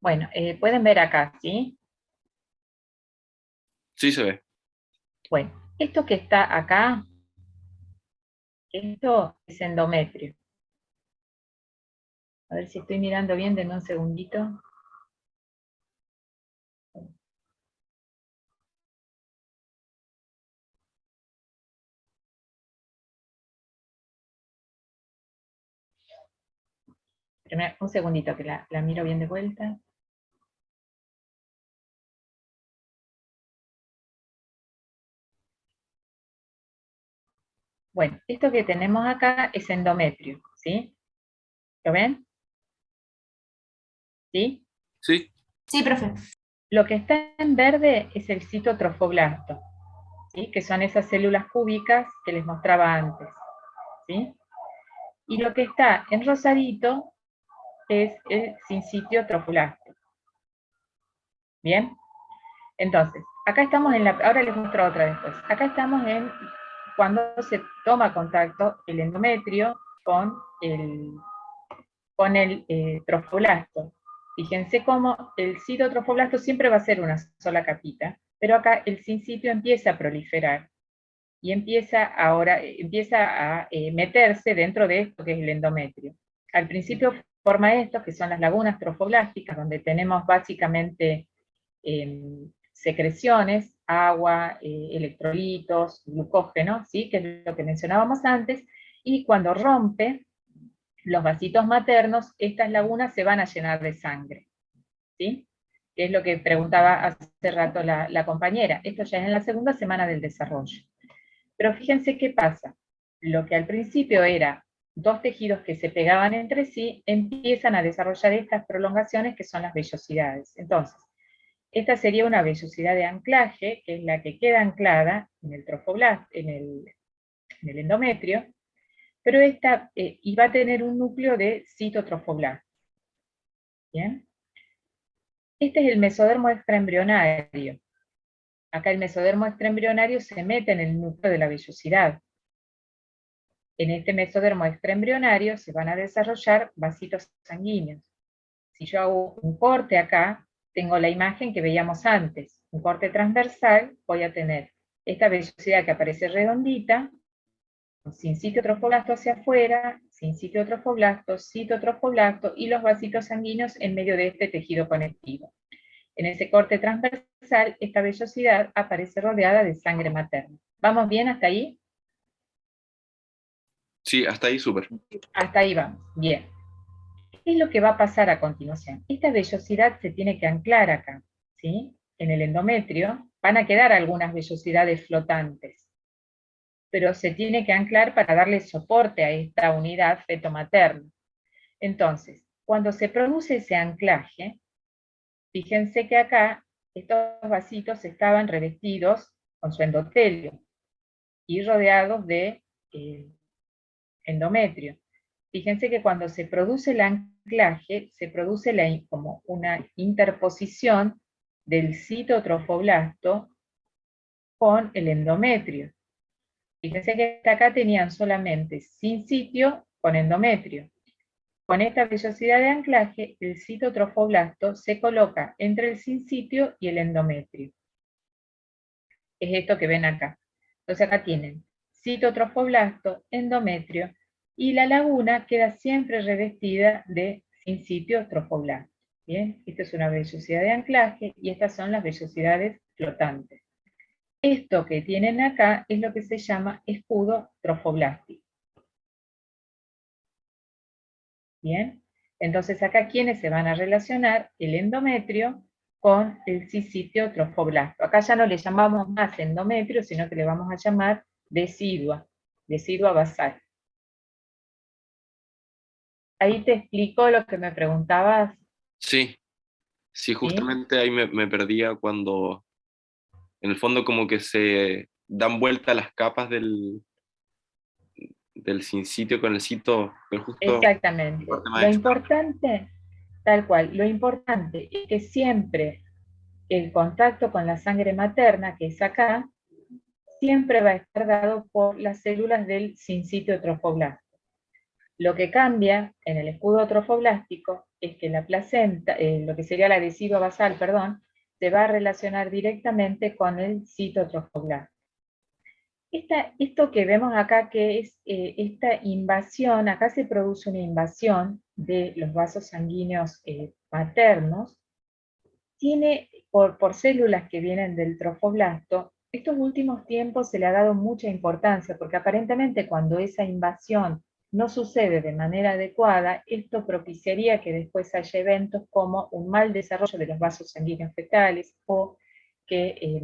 Bueno, pueden ver acá, ¿sí? Sí se ve. Bueno, esto que está acá, esto es endometrio. A ver si estoy mirando bien, denme un segundito. Un segundito que la miro bien de vuelta. Bueno, esto que tenemos acá es endometrio, ¿sí? ¿Lo ven? ¿Sí? Sí, Sí, profe. Lo que está en verde es el citotrofoblasto, ¿sí? Que son esas células cúbicas que les mostraba antes, ¿sí? Y lo que está en rosadito es el sincitio trofoblasto. ¿Bien? Entonces, acá estamos en la, ahora les muestro otra después. Acá estamos en cuando se toma contacto el endometrio con el trofoblasto. Fíjense cómo el citotrofoblasto siempre va a ser una sola capita, pero acá el sincitio empieza a proliferar y empieza a meterse dentro de esto que es el endometrio. Al principio forma esto, que son las lagunas trofoblásticas, donde tenemos básicamente secreciones, agua, electrolitos, glucógeno, ¿sí? Que es lo que mencionábamos antes, y cuando rompe los vasitos maternos, estas lagunas se van a llenar de sangre, ¿sí? Que es lo que preguntaba hace rato la compañera. Esto ya es en la segunda semana del desarrollo. Pero fíjense qué pasa. Lo que al principio era dos tejidos que se pegaban entre sí, empiezan a desarrollar estas prolongaciones que son las vellosidades. Entonces, esta sería una vellosidad de anclaje, que es la que queda anclada en el trofoblasto, en el endometrio, pero esta y va a tener un núcleo de citotrofoblasto. ¿Bien? Este es el mesodermo extraembrionario. Acá el mesodermo extraembrionario se mete en el núcleo de la vellosidad. En este mesodermo extraembrionario se van a desarrollar vasitos sanguíneos. Si yo hago un corte acá, tengo la imagen que veíamos antes. Un corte transversal, voy a tener Esta vellosidad que aparece redondita, sin sitio trofoblasto hacia afuera, sin sitio trofoblasto, citotrofoblasto y los vasitos sanguíneos en medio de este tejido conectivo. En ese corte transversal, esta vellosidad aparece rodeada de sangre materna. ¿Vamos bien hasta ahí? Sí, hasta ahí súper. Hasta ahí vamos, bien. ¿Qué es lo que va a pasar a continuación? Esta vellosidad se tiene que anclar acá, ¿sí? En el endometrio van a quedar algunas vellosidades flotantes, pero se tiene que anclar para darle soporte a esta unidad feto-materna. Entonces, cuando se produce ese anclaje, fíjense que acá estos vasitos estaban revestidos con su endotelio y rodeados de endometrio. Fíjense que cuando se produce el anclaje, se produce como una interposición del citotrofoblasto con el endometrio. Fíjense que acá tenían solamente sin sitio con endometrio. Con esta vellosidad de anclaje, el citotrofoblasto se coloca entre el sinsitio y el endometrio. Es esto que ven acá. Entonces acá tienen citotrofoblasto, endometrio, y la laguna queda siempre revestida de sinsitio trofoblasto. Bien, esta es una vellosidad de anclaje y estas son las vellosidades flotantes. Esto que tienen acá es lo que se llama escudo trofoblástico. Bien, entonces acá ¿quiénes se van a relacionar? El endometrio con el sinsitio trofoblasto. Acá ya no le llamamos más endometrio, sino que le vamos a llamar decidua basal. Ahí te explico lo que me preguntabas. Sí, sí, ¿Sí? justamente ahí me perdía cuando, en el fondo como que se dan vuelta las capas del sin sitio con el sitio, pero justo Exactamente. parte más Lo externo. importante, tal cual, lo importante es que siempre el contacto con la sangre materna, que es acá, siempre va a estar dado por las células del sinsitio trofoblasto. Lo que cambia en el escudo trofoblástico es que la placenta, lo que sería la decidua basal, perdón, se va a relacionar directamente con el citotrofoblasto. Esto que vemos acá, que es esta invasión, acá se produce una invasión de los vasos sanguíneos maternos, tiene, por células que vienen del trofoblasto, estos últimos tiempos se le ha dado mucha importancia, porque aparentemente cuando esa invasión no sucede de manera adecuada, esto propiciaría que después haya eventos como un mal desarrollo de los vasos sanguíneos fetales, o que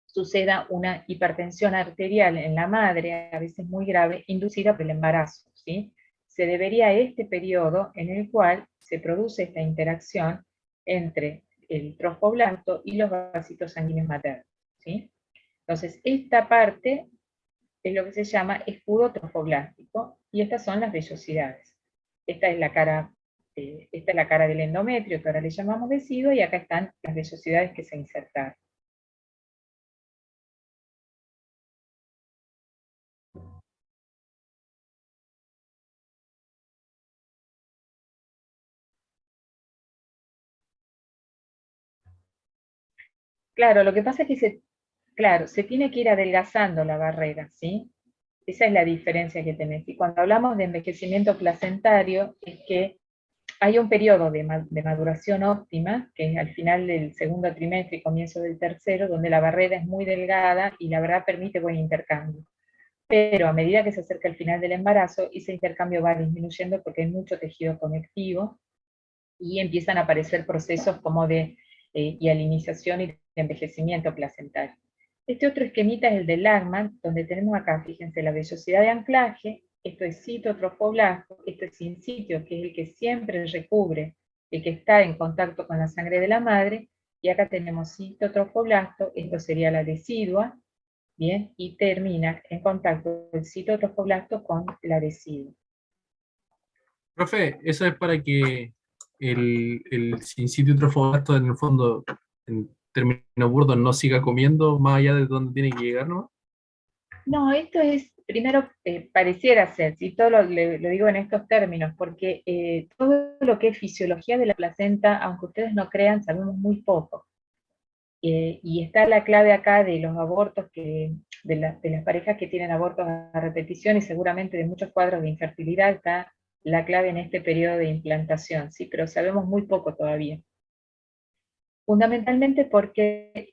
suceda una hipertensión arterial en la madre, a veces muy grave, inducida por el embarazo, ¿sí? Se debería a este periodo en el cual se produce esta interacción entre el trofoblasto y los vasitos sanguíneos maternos, ¿sí? Entonces, esta parte es lo que se llama escudo trofoblástico, y estas son las vellosidades. Esta es la cara del endometrio, que ahora le llamamos decidua, y acá están las vellosidades que se insertaron. Claro, lo que pasa es que se tiene que ir adelgazando la barrera, ¿sí? Esa es la diferencia que tenés. Y cuando hablamos de envejecimiento placentario, es que hay un periodo de maduración óptima, que es al final del segundo trimestre y comienzo del tercero, donde la barrera es muy delgada y la verdad permite buen intercambio. Pero a medida que se acerca el final del embarazo, ese intercambio va disminuyendo porque hay mucho tejido conectivo y empiezan a aparecer procesos como de hialinización y de envejecimiento placentario. Este otro esquemita es el de Lagman, donde tenemos acá, fíjense, la vellosidad de anclaje, esto es citotrofoblasto, esto es sinsitio, que es el que siempre recubre, el que está en contacto con la sangre de la madre, y acá tenemos citotrofoblasto, esto sería la decidua, bien, y termina en contacto el citotrofoblasto con la decidua. Profe, eso es para que el sinsitio trofoblasto en el fondo, en términos burdos, no siga comiendo más allá de donde tiene que llegar, ¿no? No, esto es, primero, pareciera ser, si todo lo digo en estos términos, porque todo lo que es fisiología de la placenta, aunque ustedes no crean, sabemos muy poco. y está la clave acá de los abortos, de las parejas que tienen abortos a repetición, y seguramente de muchos cuadros de infertilidad, está la clave en este periodo de implantación, ¿sí? Pero sabemos muy poco todavía. Fundamentalmente porque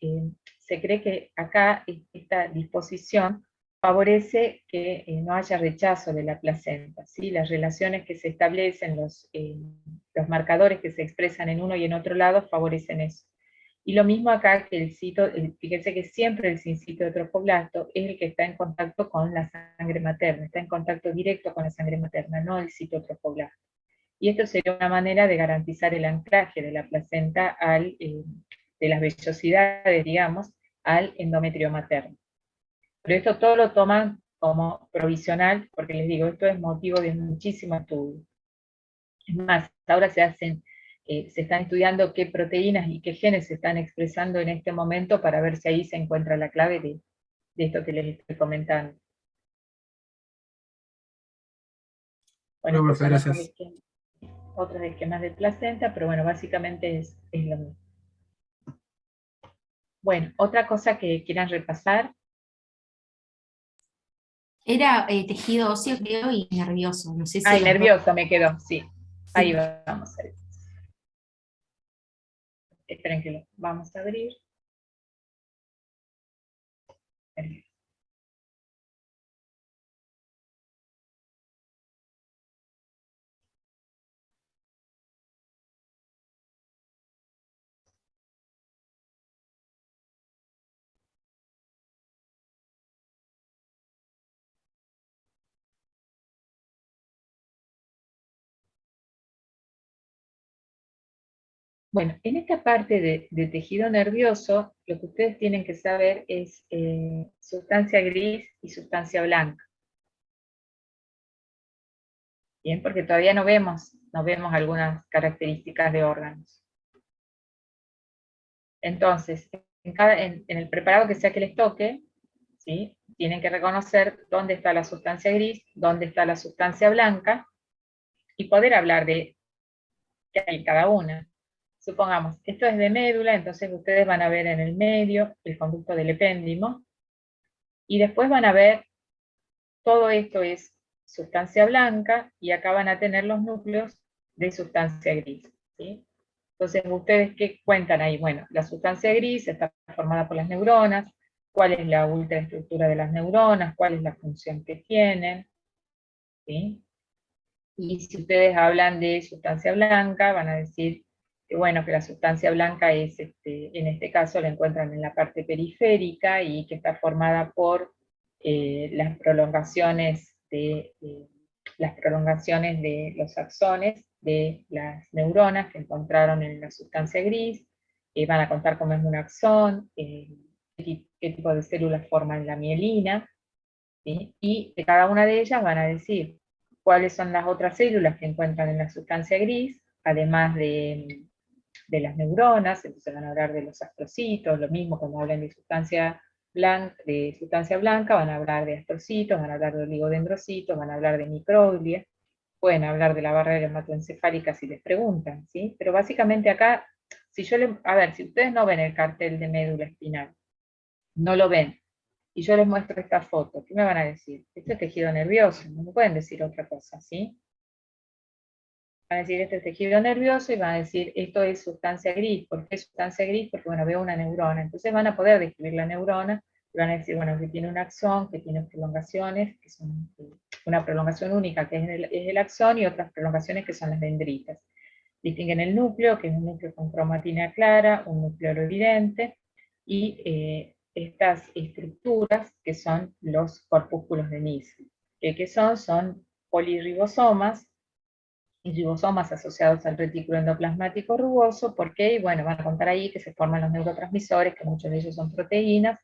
se cree que acá esta disposición favorece que no haya rechazo de la placenta, ¿sí? Las relaciones que se establecen, los marcadores que se expresan en uno y en otro lado favorecen eso. Y lo mismo acá que fíjense que siempre el sincito de trofoblasto es el que está en contacto con la sangre materna, está en contacto directo con la sangre materna, no el citotrofoblasto. Y esto sería una manera de garantizar el anclaje de la placenta, de las vellosidades, digamos, al endometrio materno. Pero esto todo lo toman como provisional, porque les digo, esto es motivo de muchísimo estudio. Es más, ahora se están estudiando qué proteínas y qué genes se están expresando en este momento para ver si ahí se encuentra la clave de esto que les estoy comentando. Bueno, Bueno, estos profe, son gracias. otros esquemas de placenta, pero bueno, básicamente es lo mismo. Bueno, otra cosa que quieran repasar. Era tejido óseo, creo, y nervioso. No sé si Ay, los dos. nervioso me quedó, sí. Ahí Sí. vamos a ver. Esperen que lo vamos a abrir. Bueno, en esta parte de tejido nervioso, lo que ustedes tienen que saber es sustancia gris y sustancia blanca. Bien, porque todavía no vemos algunas características de órganos. Entonces, en el preparado que sea que les toque, ¿sí? Tienen que reconocer dónde está la sustancia gris, dónde está la sustancia blanca, y poder hablar de qué hay en cada una. Supongamos, esto es de médula, entonces ustedes van a ver en el medio el conducto del epéndimo, y después van a ver, todo esto es sustancia blanca, y acá van a tener los núcleos de sustancia gris, ¿sí? Entonces, ¿ustedes qué cuentan ahí? Bueno, la sustancia gris está formada por las neuronas, cuál es la ultraestructura de las neuronas, cuál es la función que tienen, ¿sí? Y si ustedes hablan de sustancia blanca, van a decir que, bueno, que la sustancia blanca es, en este caso la encuentran en la parte periférica y que está formada por las prolongaciones de los axones de las neuronas que encontraron en la sustancia gris. Van a contar cómo es un axón, qué tipo de células forman la mielina, ¿sí? Y de cada una de ellas van a decir cuáles son las otras células que encuentran en la sustancia gris, además de las neuronas. Entonces van a hablar de los astrocitos, lo mismo cuando hablan de sustancia blanca, van a hablar de astrocitos, van a hablar de oligodendrocitos, van a hablar de microglia, pueden hablar de la barrera hematoencefálica si les preguntan, ¿sí? Pero básicamente acá, a ver, si ustedes no ven el cartel de médula espinal, no lo ven, y yo les muestro esta foto, ¿qué me van a decir? Esto es tejido nervioso, no me pueden decir otra cosa, ¿sí? Van a decir, este es tejido nervioso, y van a decir, esto es sustancia gris. ¿Por qué sustancia gris? Porque, bueno, veo una neurona. Entonces van a poder describir la neurona, y van a decir, bueno, que tiene un axón, que tiene prolongaciones, que son una prolongación única, que es el axón, y otras prolongaciones que son las dendritas. Distinguen el núcleo, que es un núcleo con cromatina clara, un núcleo evidente, y estas estructuras que son los corpúsculos de Nissen. ¿Qué son? Son polirribosomas, y ribosomas asociados al retículo endoplasmático rugoso. ¿Por qué? Y bueno, van a contar ahí que se forman los neurotransmisores, que muchos de ellos son proteínas,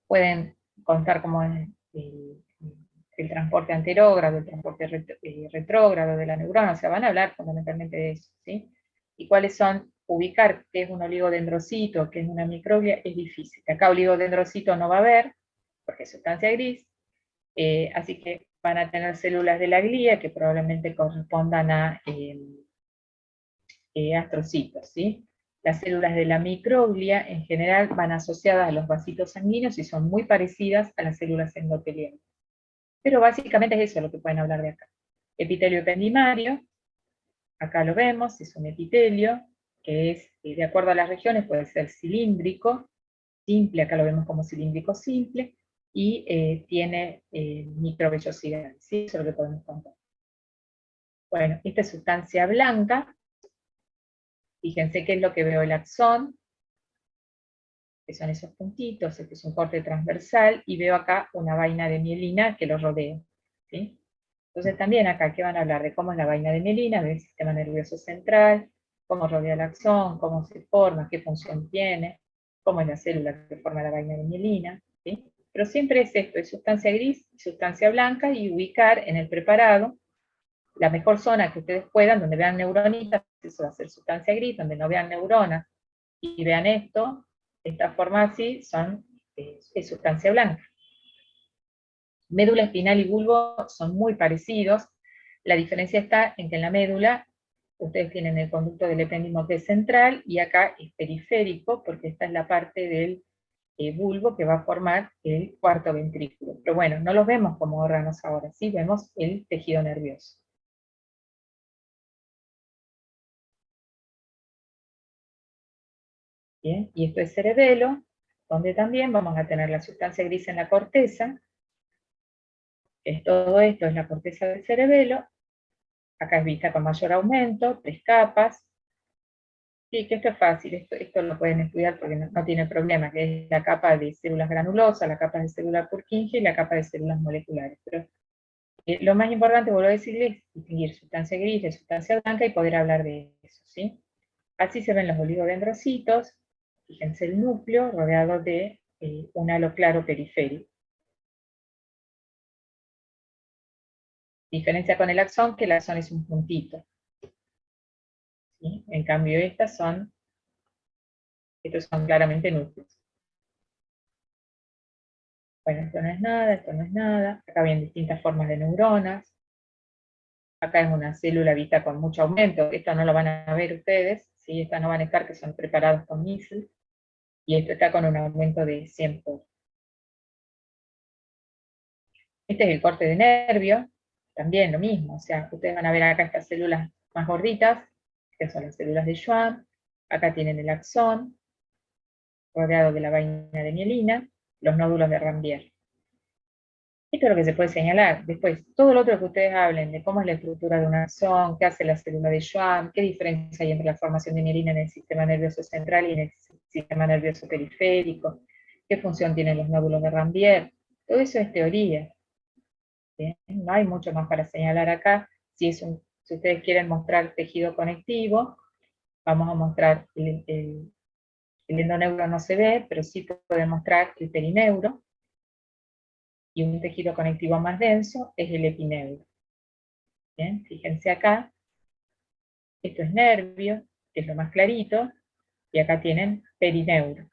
pueden contar como el transporte anterógrado, el transporte retrógrado de la neurona, o sea, van a hablar fundamentalmente de eso, ¿sí? Y cuáles son, ubicar qué es un oligodendrocito, qué es una microglia, es difícil. Acá oligodendrocito no va a haber, porque es sustancia gris, así que van a tener células de la glía que probablemente correspondan a astrocitos, ¿sí? Las células de la microglia en general van asociadas a los vasitos sanguíneos y son muy parecidas a las células endoteliales. Pero básicamente es eso lo que pueden hablar de acá. Epitelio ependimario, acá lo vemos, es un epitelio que es, de acuerdo a las regiones, puede ser cilíndrico, simple, acá lo vemos como cilíndrico simple, y tiene microvellosidad, ¿sí? Eso es lo que podemos contar. Bueno, esta es sustancia blanca. Fíjense qué es lo que veo el axón, que son esos puntitos, este es un corte transversal, y veo acá una vaina de mielina que lo rodea, ¿sí? Entonces también acá, ¿qué van a hablar? De cómo es la vaina de mielina, del sistema nervioso central, cómo rodea el axón, cómo se forma, qué función tiene, cómo es la célula que forma la vaina de mielina, ¿sí? Pero siempre es esto, es sustancia gris, sustancia blanca, y ubicar en el preparado la mejor zona que ustedes puedan, donde vean neuronitas, eso va a ser sustancia gris, donde no vean neuronas, y vean esto, de esta forma así, es sustancia blanca. Médula espinal y bulbo son muy parecidos. La diferencia está en que en la médula ustedes tienen el conducto del epéndimo que es central, y acá es periférico, porque esta es la parte del bulbo que va a formar el cuarto ventrículo. Pero bueno, no los vemos como órganos ahora, sí vemos el tejido nervioso. Bien, y esto es cerebelo, donde también vamos a tener la sustancia gris en la corteza. Todo esto es la corteza del cerebelo. Acá es vista con mayor aumento, 3 capas. Sí, que esto es fácil, esto lo pueden estudiar porque no tiene problema, que es la capa de células granulosas, la capa de célula Purkinje y la capa de células moleculares. Pero lo más importante, vuelvo a decirles, es distinguir sustancia gris de sustancia blanca y poder hablar de eso, ¿sí? Así se ven los oligodendrocitos. Fíjense el núcleo rodeado de un halo claro periférico. Diferencia con el axón, que el axón es un puntito, ¿sí? En cambio estos son claramente núcleos. Bueno, esto no es nada, esto no es nada. Acá vienen distintas formas de neuronas. Acá es una célula vista con mucho aumento. Esto no lo van a ver ustedes, ¿sí? Estas no van a estar, que son preparados con MISL. Y esto está con un aumento de 100 por. Este es el corte de nervio, también lo mismo, o sea, ustedes van a ver acá estas células más gorditas, que son las células de Schwann. Acá tienen el axón, rodeado de la vaina de mielina, los nódulos de Ranvier. Esto es lo que se puede señalar. Después, todo lo otro que ustedes hablen de cómo es la estructura de un axón, qué hace la célula de Schwann, qué diferencia hay entre la formación de mielina en el sistema nervioso central y en el sistema nervioso periférico, qué función tienen los nódulos de Ranvier, todo eso es teoría. ¿Bien? No hay mucho más para señalar acá. Si ustedes quieren mostrar tejido conectivo, vamos a mostrar el endoneuro no se ve, pero sí puede mostrar el perineuro, y un tejido conectivo más denso es el epineuro. Bien, fíjense acá, esto es nervio, que es lo más clarito, y acá tienen perineuro.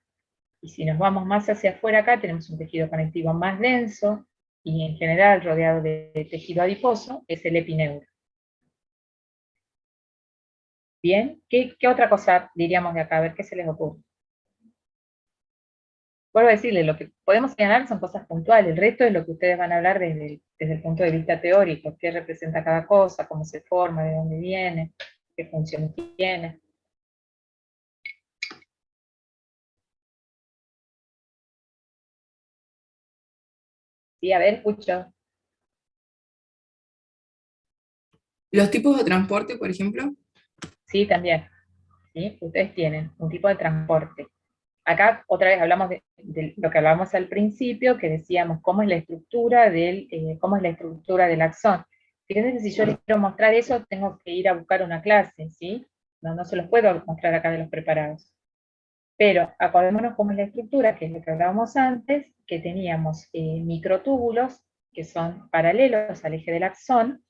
Y si nos vamos más hacia afuera acá, tenemos un tejido conectivo más denso, y en general rodeado de tejido adiposo, es el epineuro. Bien, ¿qué otra cosa diríamos de acá? A ver qué se les ocurre. Vuelvo a decirles, lo que podemos señalar son cosas puntuales, el resto es lo que ustedes van a hablar desde el punto de vista teórico, qué representa cada cosa, cómo se forma, de dónde viene, qué función tiene. Sí, a ver, escucho. Los tipos de transporte, por ejemplo. Sí, también. ¿Sí? Ustedes tienen un tipo de transporte. Acá otra vez hablamos de lo que hablábamos al principio, que decíamos cómo es la estructura del axón. Fíjense que si yo les quiero mostrar eso, tengo que ir a buscar una clase, ¿sí? No se los puedo mostrar acá de los preparados. Pero acordémonos cómo es la estructura, que es lo que hablábamos antes, que teníamos microtúbulos, que son paralelos al eje del axón,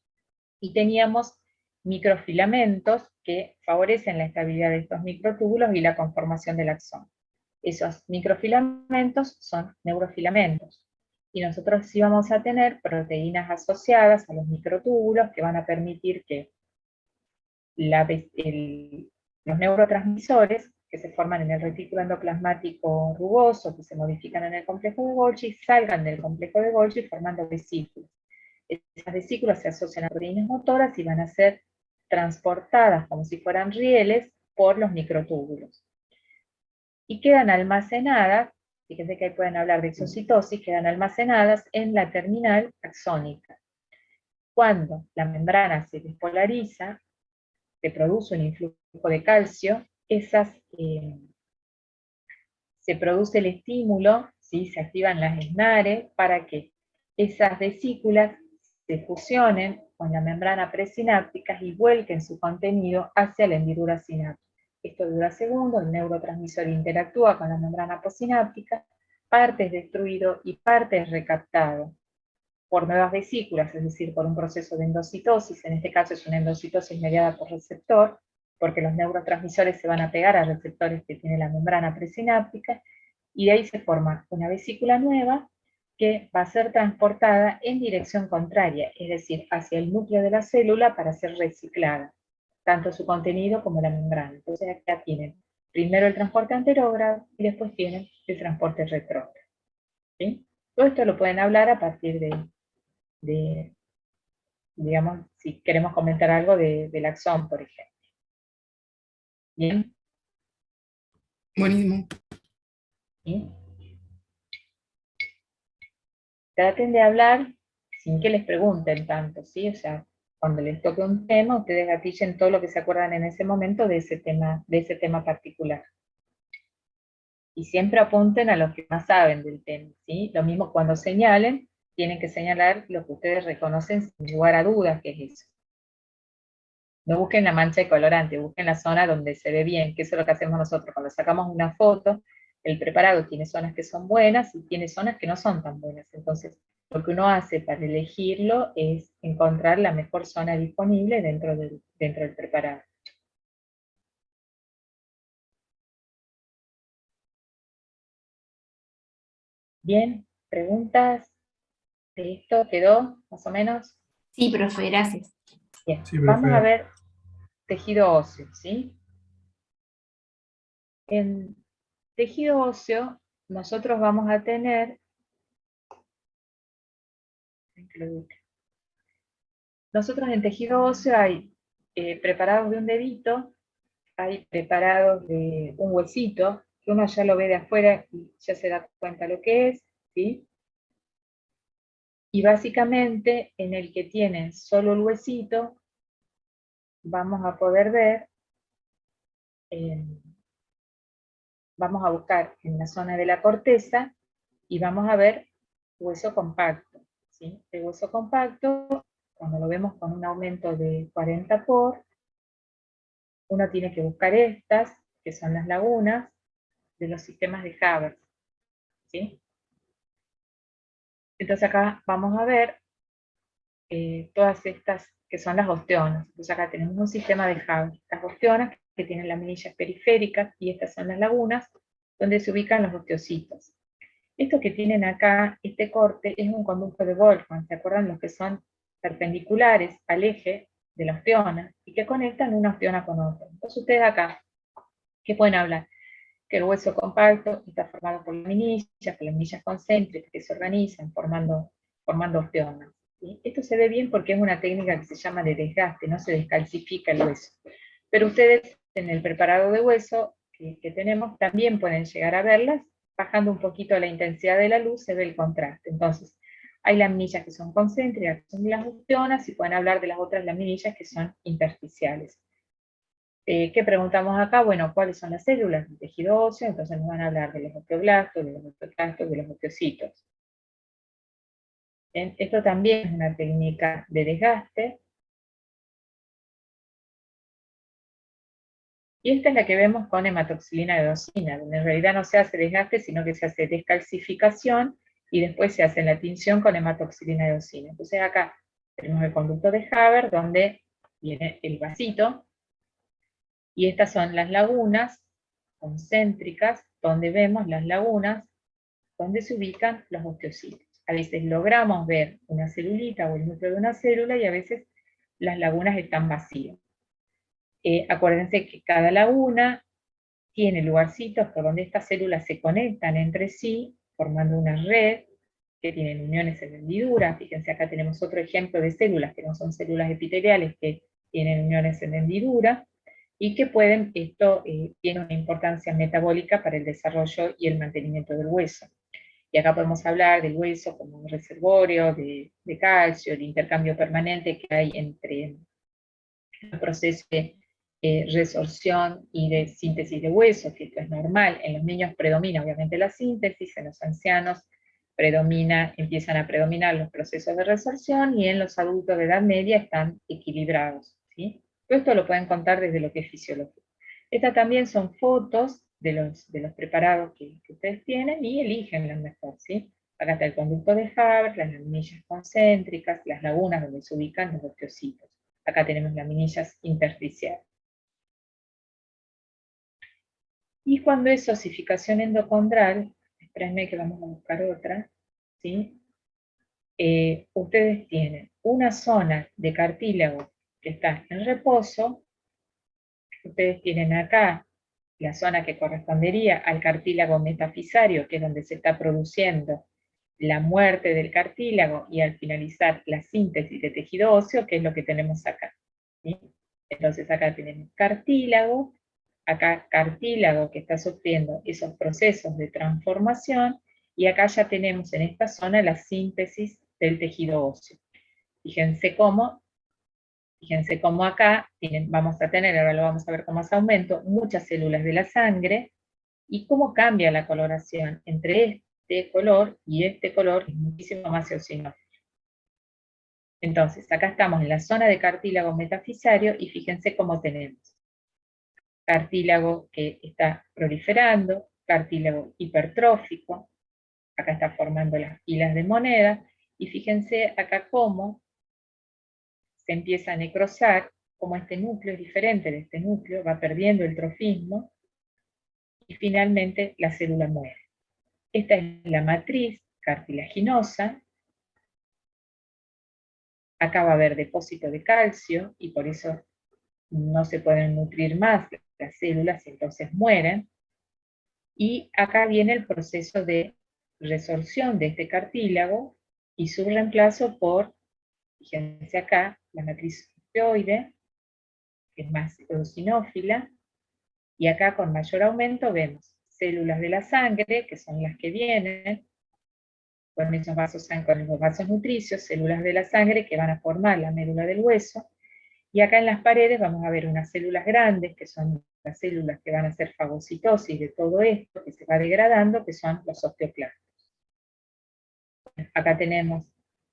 y teníamos microfilamentos que favorecen la estabilidad de estos microtúbulos y la conformación del axón. Esos microfilamentos son neurofilamentos. Y nosotros sí vamos a tener proteínas asociadas a los microtúbulos que van a permitir que los neurotransmisores que se forman en el retículo endoplasmático rugoso, que se modifican en el complejo de Golgi, salgan del complejo de Golgi formando vesículas. Esas vesículas se asocian a proteínas motoras y van a ser transportadas como si fueran rieles por los microtúbulos. Y quedan almacenadas, fíjense que ahí pueden hablar de exocitosis, quedan almacenadas en la terminal axónica. Cuando la membrana se despolariza, se produce un influjo de calcio, se produce el estímulo, ¿sí? Se activan las SNARE para que esas vesículas se fusionen con la membrana presináptica y vuelquen su contenido hacia la hendidura sináptica. Esto dura segundos, el neurotransmisor interactúa con la membrana posináptica, parte es destruido y parte es recaptado por nuevas vesículas, es decir, por un proceso de endocitosis, en este caso es una endocitosis mediada por receptor, porque los neurotransmisores se van a pegar a receptores que tiene la membrana presináptica, y de ahí se forma una vesícula nueva que va a ser transportada en dirección contraria, es decir, hacia el núcleo de la célula para ser reciclada, tanto su contenido como la membrana. Entonces acá tienen primero el transporte anterógrado y después tienen el transporte retrógrado. ¿Sí? Todo esto lo pueden hablar a partir de, digamos, si queremos comentar algo del axón, por ejemplo. ¿Bien? Buenísimo. ¿Sí? Traten de hablar sin que les pregunten tanto, ¿sí? O sea, cuando les toque un tema, ustedes gatillen todo lo que se acuerdan en ese momento de ese tema particular. Y siempre apunten a los que más saben del tema, ¿sí? Lo mismo cuando señalen, tienen que señalar lo que ustedes reconocen sin lugar a dudas que es eso. No busquen la mancha de colorante, busquen la zona donde se ve bien, que eso es lo que hacemos nosotros. Cuando sacamos una foto, el preparado tiene zonas que son buenas y tiene zonas que no son tan buenas. Entonces, lo que uno hace para elegirlo es encontrar la mejor zona disponible dentro del preparado. Bien, ¿preguntas de esto? ¿Quedó más o menos? Sí, profe, gracias. Bien, Sí, vamos profe. a ver tejido óseo, ¿sí? En tejido óseo, nosotros vamos a tener, nosotros en tejido óseo hay preparados de un dedito, hay preparados de un huesito, que uno ya lo ve de afuera y ya se da cuenta lo que es, ¿sí? Y básicamente en el que tiene solo el huesito, vamos a poder ver, vamos a buscar en la zona de la corteza y vamos a ver hueso compacto, ¿sí? El hueso compacto, cuando lo vemos con un aumento de 40 por, uno tiene que buscar estas, que son las lagunas de los sistemas de Haber, ¿sí? Entonces acá vamos a ver todas estas que son las osteonas. Entonces acá tenemos un sistema de Haber, las osteonas que tienen las minillas periféricas y estas son las lagunas donde se ubican los osteocitos. Esto que tienen acá, este corte, es un conducto de Wolfram, ¿se acuerdan los que son perpendiculares al eje de la osteona y que conectan una osteona con otra? Entonces ustedes acá, ¿qué pueden hablar? Que el hueso compacto está formado por las minillas concéntricas que se organizan formando osteonas. ¿Sí? Esto se ve bien porque es una técnica que se llama de desgaste, no se descalcifica el hueso. Pero ustedes en el preparado de hueso que tenemos también pueden llegar a verlas, bajando un poquito la intensidad de la luz se ve el contraste. Entonces, hay laminillas que son concéntricas, que son las osteonas, y pueden hablar de las otras laminillas que son intersticiales. ¿Qué preguntamos acá? Bueno, ¿cuáles son las células del tejido óseo? Entonces nos van a hablar de los osteoblastos, de los osteoclastos, de los osteocitos. Esto también es una técnica de desgaste. Y esta es la que vemos con hematoxilina eosina, donde en realidad no se hace desgaste, sino que se hace descalcificación y después se hace la tinción con hematoxilina eosina. Entonces acá tenemos el conducto de Haber, donde viene el vasito, y estas son las lagunas concéntricas, donde vemos las lagunas donde se ubican los osteocitos. A veces logramos ver una celulita o el núcleo de una célula y a veces las lagunas están vacías. Acuérdense que cada laguna tiene lugarcitos por donde estas células se conectan entre sí, formando una red, que tienen uniones en hendidura. Fíjense, acá tenemos otro ejemplo de células que no son células epiteliales, que tienen uniones en hendidura, y que pueden, esto tiene una importancia metabólica para el desarrollo y el mantenimiento del hueso. Y acá podemos hablar del hueso como un reservorio de calcio, el intercambio permanente que hay entre el proceso de resorción y de síntesis de hueso, que esto es normal. En los niños predomina obviamente la síntesis, en los ancianos empiezan a predominar los procesos de resorción, y en los adultos de edad media están equilibrados, ¿sí? Todo esto lo pueden contar desde lo que es fisiología. Estas también son fotos de los preparados que ustedes tienen, y eligen la mejor, ¿sí? Acá está el conducto de Haber, las laminillas concéntricas, las lagunas donde se ubican los osteocitos. Acá tenemos laminillas intersticiales. Y cuando es osificación endocondral, espérenme que vamos a buscar otra, ¿sí? Ustedes tienen una zona de cartílago que está en reposo. Ustedes tienen acá la zona que correspondería al cartílago metafisario, que es donde se está produciendo la muerte del cartílago y al finalizar la síntesis de tejido óseo, que es lo que tenemos acá, ¿sí? Entonces acá tenemos cartílago, acá cartílago que está sufriendo esos procesos de transformación, y acá ya tenemos en esta zona la síntesis del tejido óseo. Fíjense cómo acá vamos a tener, ahora lo vamos a ver con más aumento, muchas células de la sangre, y cómo cambia la coloración entre este color y este color, es muchísimo más eosinófilo. Entonces, acá estamos en la zona de cartílago metafisario, y fíjense cómo tenemos cartílago que está proliferando, cartílago hipertrófico, acá está formando las pilas de moneda, y fíjense acá cómo se empieza a necrosar, como este núcleo es diferente de este núcleo, va perdiendo el trofismo, y finalmente la célula muere. Esta es la matriz cartilaginosa. Acá va a haber depósito de calcio, y por eso no se pueden nutrir más las células, y entonces mueren. Y acá viene el proceso de resorción de este cartílago, y su reemplazo por, fíjense acá, la matriz osteoide, que es más eosinófila, y acá con mayor aumento vemos células de la sangre, que son las que vienen con esos vasos, con los vasos nutricios, células de la sangre que van a formar la médula del hueso, y acá en las paredes vamos a ver unas células grandes, que son las células que van a hacer fagocitosis de todo esto, que se va degradando, que son los osteoclastos. Acá tenemos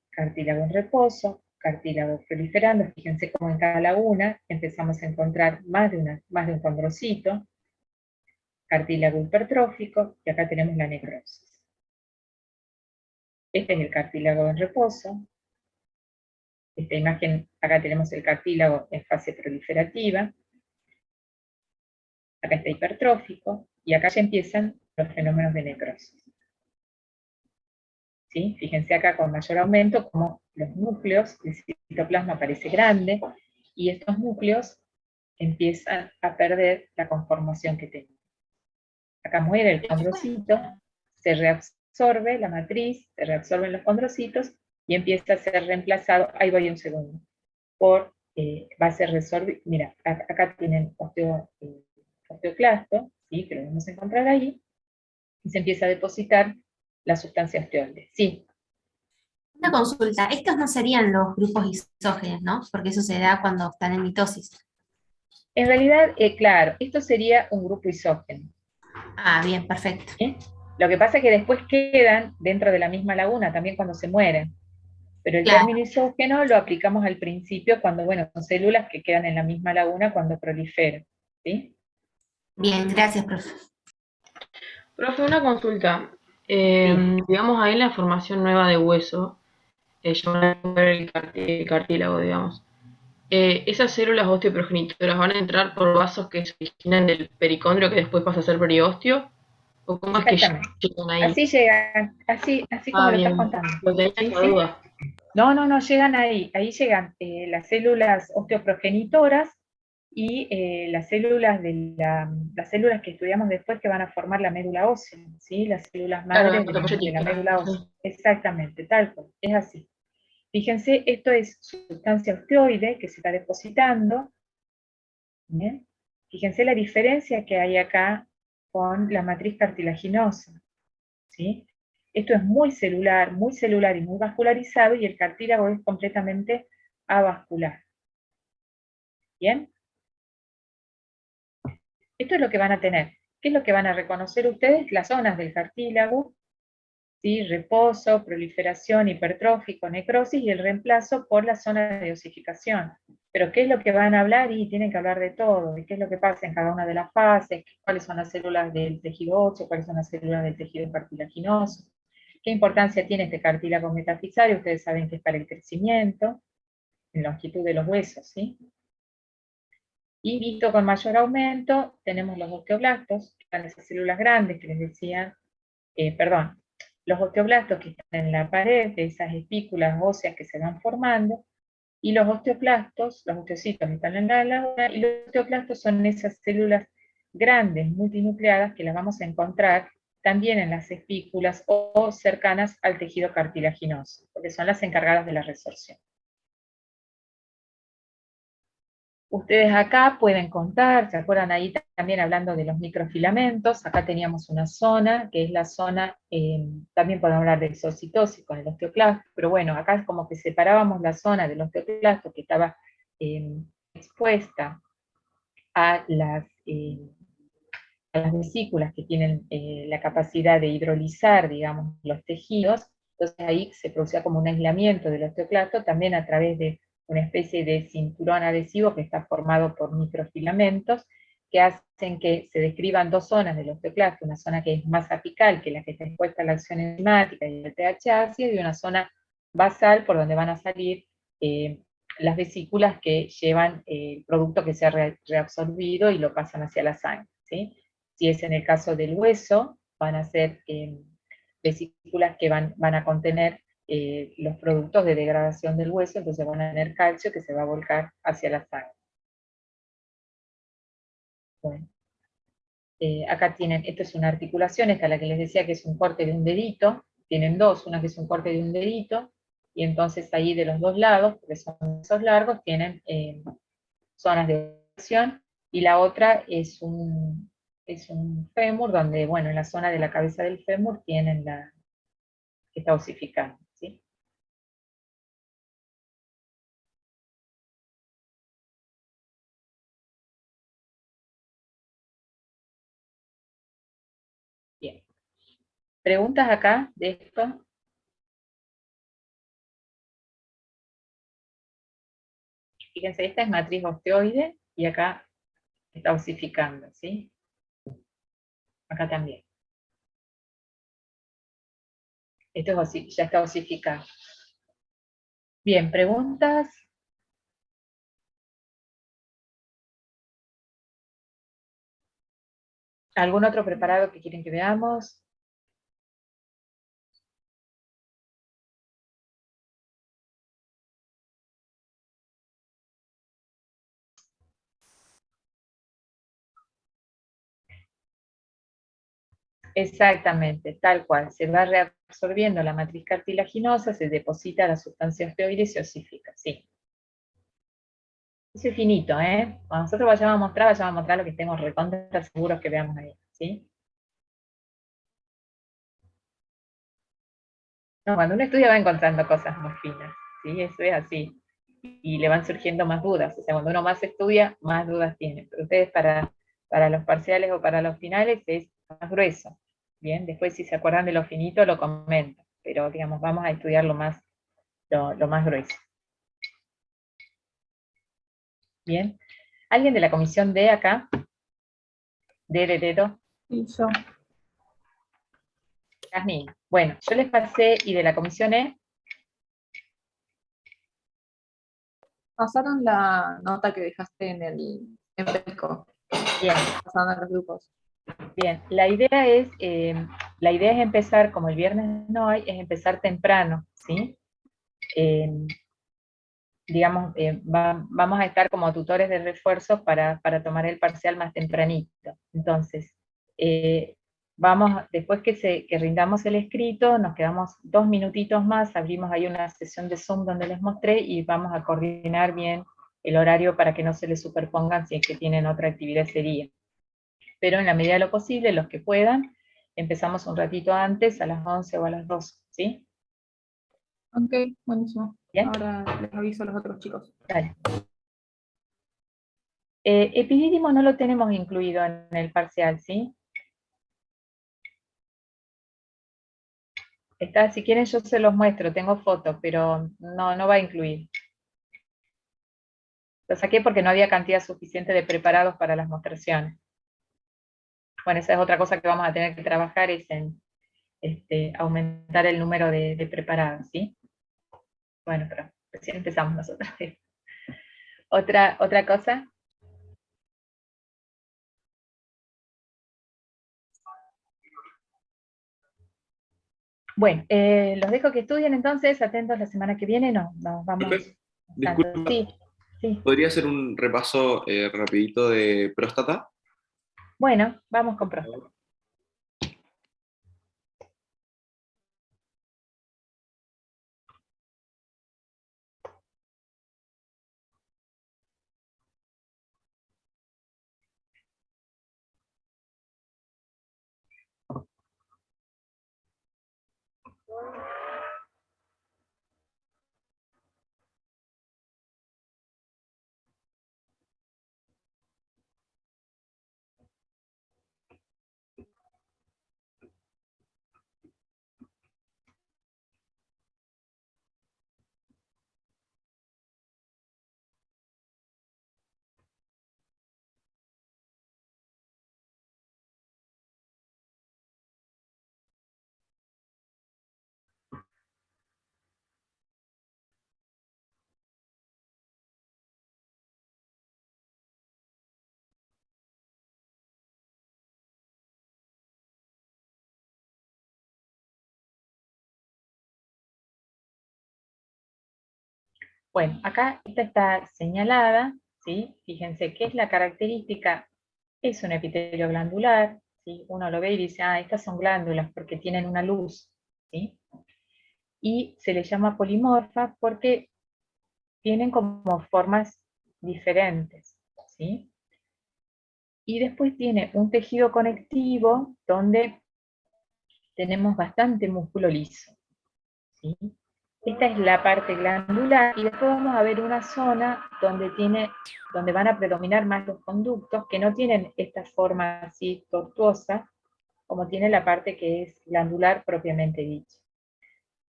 cartílago en reposo, cartílago proliferando. Fíjense cómo en cada laguna empezamos a encontrar más de un condrocito, cartílago hipertrófico, y acá tenemos la necrosis. Este es el cartílago en reposo. Esta imagen, acá tenemos el cartílago en fase proliferativa. Acá está hipertrófico, y acá ya empiezan los fenómenos de necrosis. ¿Sí? Fíjense acá con mayor aumento como los núcleos, el citoplasma parece grande, y estos núcleos empiezan a perder la conformación que tenían. Acá muere el condrocito, se reabsorbe la matriz, se reabsorben los condrocitos, y empieza a ser reemplazado, ahí voy un segundo, va a ser resorbido. Mira, acá tienen osteoclasto, ¿sí? Que lo vamos a encontrar ahí, y se empieza a depositar la sustancia osteoide. Sí. Una consulta, estos no serían los grupos isógenes, ¿no? Porque eso se da cuando están en mitosis. En realidad, claro, esto sería un grupo isógeno. Ah, bien, perfecto. ¿Sí? Lo que pasa es que después quedan dentro de la misma laguna, también cuando se mueren. Pero el término isógeno lo aplicamos al principio cuando, bueno, son células que quedan en la misma laguna cuando proliferan. ¿Sí? Bien, gracias, profe. Profe, una consulta. Digamos, ahí en la formación nueva de hueso, ya van a ver el cartílago, digamos. ¿Esas células osteoprogenitoras van a entrar por vasos que se originan del pericondrio que después pasa a ser periósteo? ¿O cómo es que llegan ahí? Así llegan, así como lo estás contando. Lo tenía esa duda. No, llegan ahí. Ahí llegan las células osteoprogenitoras, y las células las células que estudiamos después que van a formar la médula ósea, ¿sí? Las células Claro, madres de la hematopoyética, médula sí. ósea. Exactamente, tal cual, es así. Fíjense, esto es sustancia osteoide que se está depositando. ¿Bien? Fíjense la diferencia que hay acá con la matriz cartilaginosa, ¿sí? Esto es muy celular y muy vascularizado, y el cartílago es completamente avascular. ¿Bien? Esto es lo que van a tener. ¿Qué es lo que van a reconocer ustedes? Las zonas del cartílago, ¿sí? Reposo, proliferación, hipertrófico, necrosis, y el reemplazo por la zona de osificación. Pero ¿qué es lo que van a hablar? Y tienen que hablar de todo, y qué es lo que pasa en cada una de las fases, cuáles son las células del tejido óseo, cuáles son las células del tejido cartilaginoso, qué importancia tiene este cartílago metafisario. Ustedes saben que es para el crecimiento, en longitud de los huesos, ¿sí? Y visto con mayor aumento, tenemos los osteoblastos, que son esas células grandes que les decía, perdón, los osteoblastos que están en la pared de esas espículas óseas que se van formando, y los osteoclastos, los osteocitos están en la laguna, y los osteoclastos son esas células grandes, multinucleadas, que las vamos a encontrar también en las espículas o cercanas al tejido cartilaginoso, porque son las encargadas de la resorción. Ustedes acá pueden contar, ¿se acuerdan ahí también hablando de los microfilamentos? Acá teníamos una zona, que es la zona, también podemos hablar de exocitosis con el osteoclasto, pero bueno, acá es como que separábamos la zona del osteoclasto que estaba expuesta a las vesículas que tienen la capacidad de hidrolizar, digamos, los tejidos. Entonces ahí se producía como un aislamiento del osteoclasto, también a través de una especie de cinturón adhesivo que está formado por microfilamentos, que hacen que se describan dos zonas del osteoclasto, una zona que es más apical, que es la que está expuesta a la acción enzimática y el TH ácido, y una zona basal por donde van a salir las vesículas que llevan el producto que se ha reabsorbido y lo pasan hacia la sangre, ¿sí? Si es en el caso del hueso, van a ser vesículas que van a contener los productos de degradación del hueso, entonces van a tener calcio que se va a volcar hacia la sangre. Bueno, acá tienen, esto es una articulación, esta es la que les decía que es un corte de un dedito, tienen dos, una que es un corte de un dedito, y entonces ahí de los dos lados, porque son esos largos, tienen zonas de operación, y la otra es un fémur, donde, bueno, en la zona de la cabeza del fémur tienen que está osificada, ¿sí? Bien. ¿Preguntas acá de esto? Fíjense, esta es matriz osteoide, y acá está osificando, ¿sí? Acá también. Esto es ya está osificado. Bien, ¿preguntas? ¿Algún otro preparado que quieren que veamos? Exactamente, tal cual. Se va reabsorbiendo la matriz cartilaginosa, se deposita la sustancia osteoide y se osifica, sí. Eso es finito, ¿eh? Cuando nosotros vayamos a mostrar lo que estemos recontra seguros que veamos ahí, ¿sí? No, cuando uno estudia va encontrando cosas más finas, ¿sí? Eso es así. Y le van surgiendo más dudas. O sea, cuando uno más estudia, más dudas tiene. Pero ustedes para los parciales o para los finales es más grueso. Bien, después si se acuerdan de lo finito lo comento. Pero digamos, vamos a estudiar lo más grueso. Bien. ¿Alguien de la comisión D acá? D de dedo. Y yo. Yasmín. Bueno, yo les pasé, y de la comisión E, Pasaron la nota que dejaste en Pelco. bien, Pasaron a los grupos. bien. La idea es empezar, como el viernes no hay, es empezar temprano, ¿sí? digamos, vamos a estar como tutores de refuerzos para tomar el parcial más tempranito. Entonces, después que rindamos el escrito, nos quedamos 2 minutitos más, abrimos ahí una sesión de Zoom donde les mostré, y vamos a coordinar bien el horario para que no se les superpongan si es que tienen otra actividad ese día. Pero en la medida de lo posible, los que puedan, empezamos un ratito antes, a las 11 o a las 12, ¿sí? Ok, buenísimo. ¿Bien? Ahora les aviso a los otros chicos. Dale. Epidídimo no lo tenemos incluido en el parcial, ¿sí? Está, si quieren yo se los muestro, tengo fotos, pero no va a incluir. Lo saqué porque no había cantidad suficiente de preparados para las mostraciones. Bueno, esa es otra cosa que vamos a tener que trabajar, es en aumentar el número de preparados, ¿sí? Bueno, pero recién empezamos nosotros. ¿Otra cosa? Bueno, los dejo que estudien entonces, atentos la semana que viene, nos vamos. Profe, dando. disculpa, Sí, sí. ¿podría hacer un repaso rapidito de próstata? Bueno, vamos con Por próstata. favor. Bueno, acá esta está señalada, ¿sí? Fíjense qué es la característica, es un epitelio glandular, ¿sí? Uno lo ve y dice, ah, estas son glándulas porque tienen una luz, ¿sí? Y se le llama polimorfa porque tienen como formas diferentes, ¿sí? Y después tiene un tejido conectivo donde tenemos bastante músculo liso, ¿sí? Esta es la parte glandular, y después vamos a ver una zona donde van a predominar más los conductos, que no tienen esta forma así tortuosa, como tiene la parte que es glandular propiamente dicha.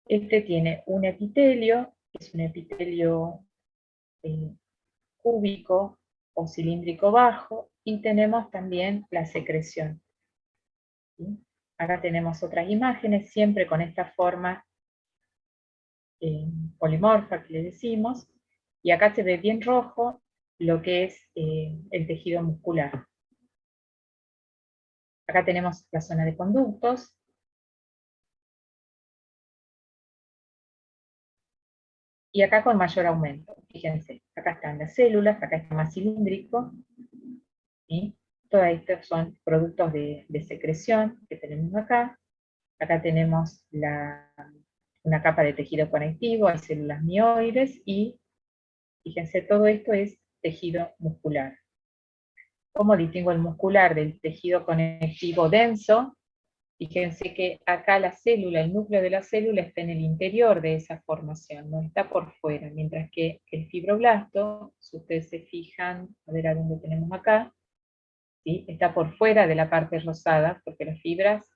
Este tiene un epitelio, que es un epitelio eh, cúbico o cilíndrico bajo, y tenemos también la secreción, ¿sí? Acá tenemos otras imágenes, siempre con esta forma polimorfa que le decimos, y acá se ve bien rojo lo que es el tejido muscular. Acá tenemos la zona de conductos, y acá con mayor aumento. Fíjense, acá están las células, acá está más cilíndrico, ¿sí? Todos estos son productos de secreción que tenemos acá. Acá tenemos una capa de tejido conectivo, hay células mioides, y fíjense, todo esto es tejido muscular. ¿Cómo distingo el muscular del tejido conectivo denso? Fíjense que acá la célula, el núcleo de la célula está en el interior de esa formación, no está por fuera, mientras que el fibroblasto, si ustedes se fijan, a ver a dónde tenemos acá, ¿sí? Está por fuera de la parte rosada, porque las fibras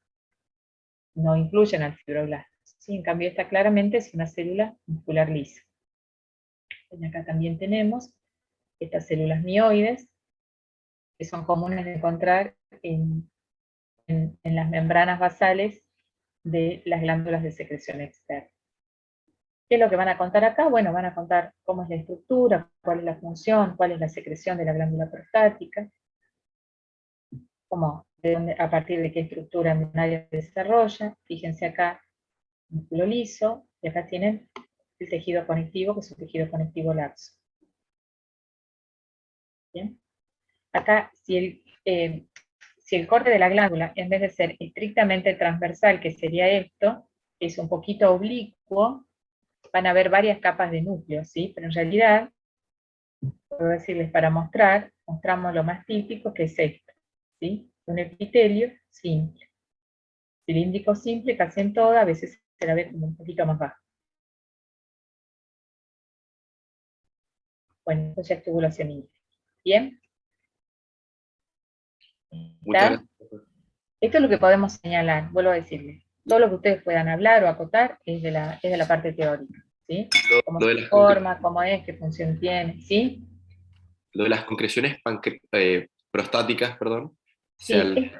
no incluyen al fibroblasto, ¿sí? En cambio esta claramente es una célula muscular lisa. Y acá también tenemos estas células mioides, que son comunes de encontrar en las membranas basales de las glándulas de secreción externa. ¿Qué es lo que van a contar acá? Bueno, van a contar cómo es la estructura, cuál es la función, cuál es la secreción de la glándula prostática, a partir de qué estructura embrionaria se desarrolla. Fíjense acá, músculo liso, y acá tienen el tejido conectivo, que es un tejido conectivo laxo. ¿Bien? Acá, si el corte de la glándula, en vez de ser estrictamente transversal, que sería esto, es un poquito oblicuo, van a haber varias capas de núcleo, ¿sí? Pero en realidad, puedo decirles para mostrar, mostramos lo más típico, que es esto, ¿sí? Un epitelio simple. Cilíndrico simple, casi en toda, a veces se la ve como un poquito más bajo. Bueno, esto ya es tubulación ínfima. ¿Bien? Muchas ¿Está? gracias. Esto es lo que podemos señalar, vuelvo a decirles. Todo lo que ustedes puedan hablar o acotar es de la parte teórica, ¿sí? Cómo Lo de se las forma, cómo es, qué función tiene, ¿sí? Lo de las concreciones prostáticas, perdón, ¿se Sí,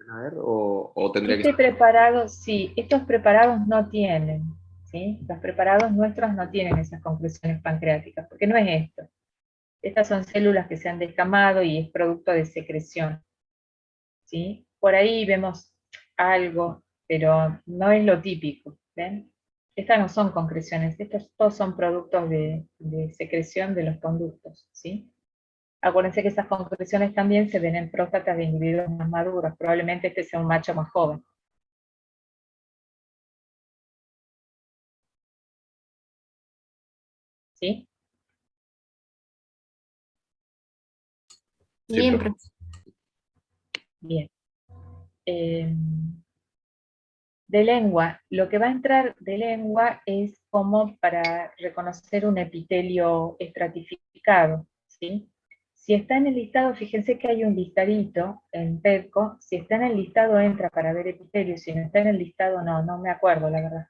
van a ver o tendría que este ser? preparado, sí, estos preparados no tienen, ¿sí? Los preparados nuestros no tienen esas concreciones pancreáticas, porque no es esto. Estas son células que se han descamado y es producto de secreción, ¿sí? Por ahí vemos algo, pero no es lo típico, ¿ven? Estas no son concreciones, estos todos son productos de secreción de los conductos, ¿sí? Acuérdense que esas concreciones también se ven en próstatas de individuos más maduros, probablemente este sea un macho más joven. ¿Sí? Sí, Bien, profe. Bien. Eh, de lengua, lo que va a entrar de lengua es como para reconocer un epitelio estratificado, ¿sí? Si está en el listado, fíjense que hay un listadito en PEDCO, si está en el listado entra para ver epitelio, si no está en el listado no me acuerdo la verdad.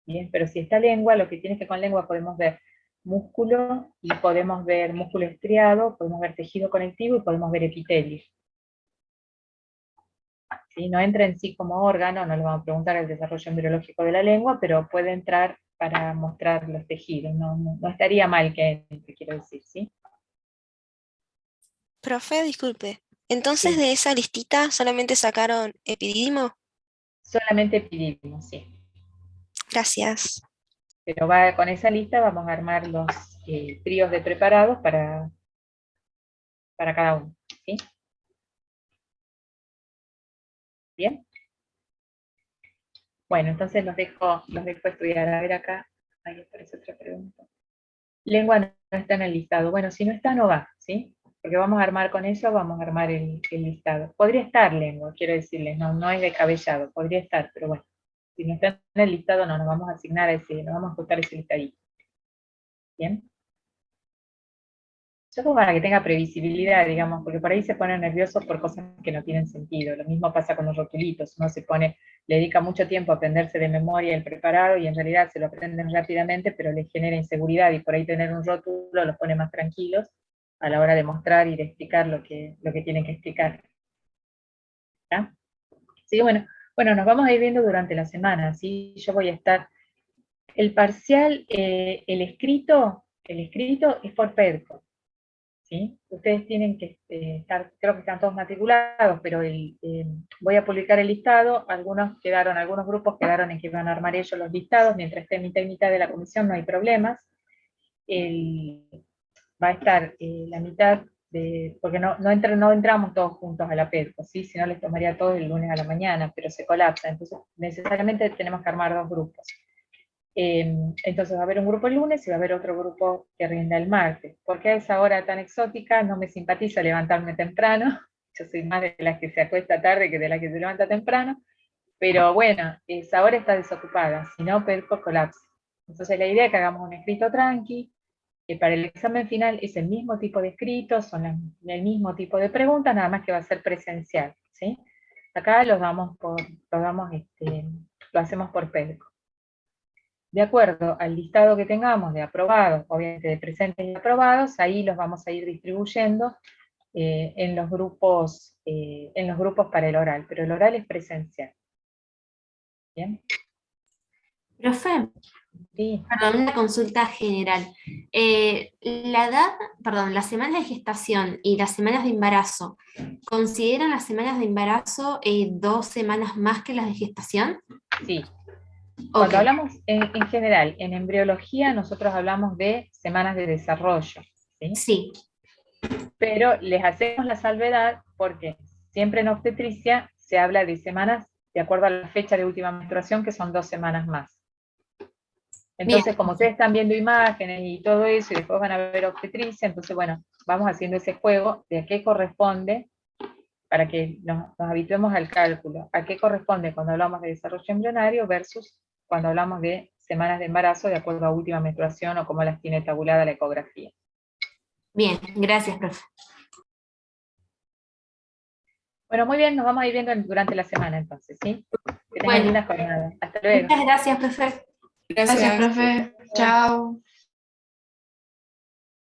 Bien, pero si está lengua, lo que tiene que con lengua podemos ver músculo, y podemos ver músculo estriado, podemos ver tejido conectivo y podemos ver epitelio. ¿Sí? No entra en sí como órgano, no le vamos a preguntar el desarrollo embriológico de la lengua, pero puede entrar para mostrar los tejidos, no estaría mal que entre, quiero decir, ¿sí? Profe, disculpe. Entonces Sí, de esa listita solamente sacaron epididimo. solamente pedimos, sí. Gracias. Pero con esa lista vamos a armar los tríos de preparados para cada uno, ¿sí? ¿Bien? Bueno, entonces los dejo estudiar. A ver acá, ahí aparece otra pregunta. Lengua no está en el listado. Bueno, si no está, no va, ¿sí? Porque vamos a armar con eso, vamos a armar el listado. Podría estar lengua, quiero decirles, no es descabellado, podría estar, pero bueno, si no está en el listado, no, nos vamos a asignar nos vamos a ajustar ese listadito. ¿Bien? Yo como para que tenga previsibilidad, digamos, porque por ahí se ponen nerviosos por cosas que no tienen sentido. Lo mismo pasa con los rotulitos. Uno le dedica mucho tiempo a aprenderse de memoria el preparado y en realidad se lo aprenden rápidamente, pero les genera inseguridad y por ahí tener un rótulo los pone más tranquilos a la hora de mostrar y de explicar lo que tienen que explicar. ¿Está? Sí, bueno, nos vamos a ir viendo durante la semana, ¿sí? Yo voy a estar. El parcial, el escrito es por PEDCO. ¿Sí? Ustedes tienen que estar, creo que están todos matriculados, pero voy a publicar el listado, algunos grupos quedaron en que van a armar ellos los listados, mientras esté mitad y mitad de la comisión no hay problemas. Va a estar la mitad, porque no entramos todos juntos a la PEDCO, ¿sí? Si no les tomaría todo el lunes a la mañana, pero se colapsa, entonces necesariamente tenemos que armar dos grupos. Entonces va a haber un grupo el lunes y va a haber otro grupo que rinda el martes. Porque a esa hora tan exótica no me simpatiza levantarme temprano. Yo soy más de las que se acuesta tarde que de las que se levanta temprano. Pero bueno, esa hora está desocupada, si no, PEDCO colapsa. Entonces la idea es que hagamos un escrito tranqui, que para el examen final es el mismo tipo de escritos, son el mismo tipo de preguntas, nada más que va a ser presencial, ¿sí? Acá lo hacemos por PEDCO. De acuerdo al listado que tengamos de aprobados, obviamente de presentes y aprobados, ahí los vamos a ir distribuyendo en los grupos para el oral, pero el oral es presencial. ¿Bien? Profe, Sí. perdón, una consulta general. Las semanas de gestación y las semanas de embarazo, ¿consideran las semanas de embarazo 2 semanas más que las de gestación? Sí. Cuando Ok, hablamos en general, en embriología nosotros hablamos de semanas de desarrollo, ¿sí? sí, Pero les hacemos la salvedad porque siempre en obstetricia se habla de semanas de acuerdo a la fecha de última menstruación, que son 2 semanas más. bien, Entonces, como ustedes están viendo imágenes y todo eso, y después van a ver obstetricia, entonces, bueno, vamos haciendo ese juego de a qué corresponde, para que nos habituemos al cálculo, a qué corresponde cuando hablamos de desarrollo embrionario versus cuando hablamos de semanas de embarazo de acuerdo a última menstruación o cómo las tiene tabulada la ecografía. bien, gracias, profe. Bueno, muy bien, nos vamos a ir viendo durante la semana entonces, ¿sí? Que tengan Bueno, linda jornada. Hasta luego. muchas gracias, profe. Gracias, Gracias. profe. Chao.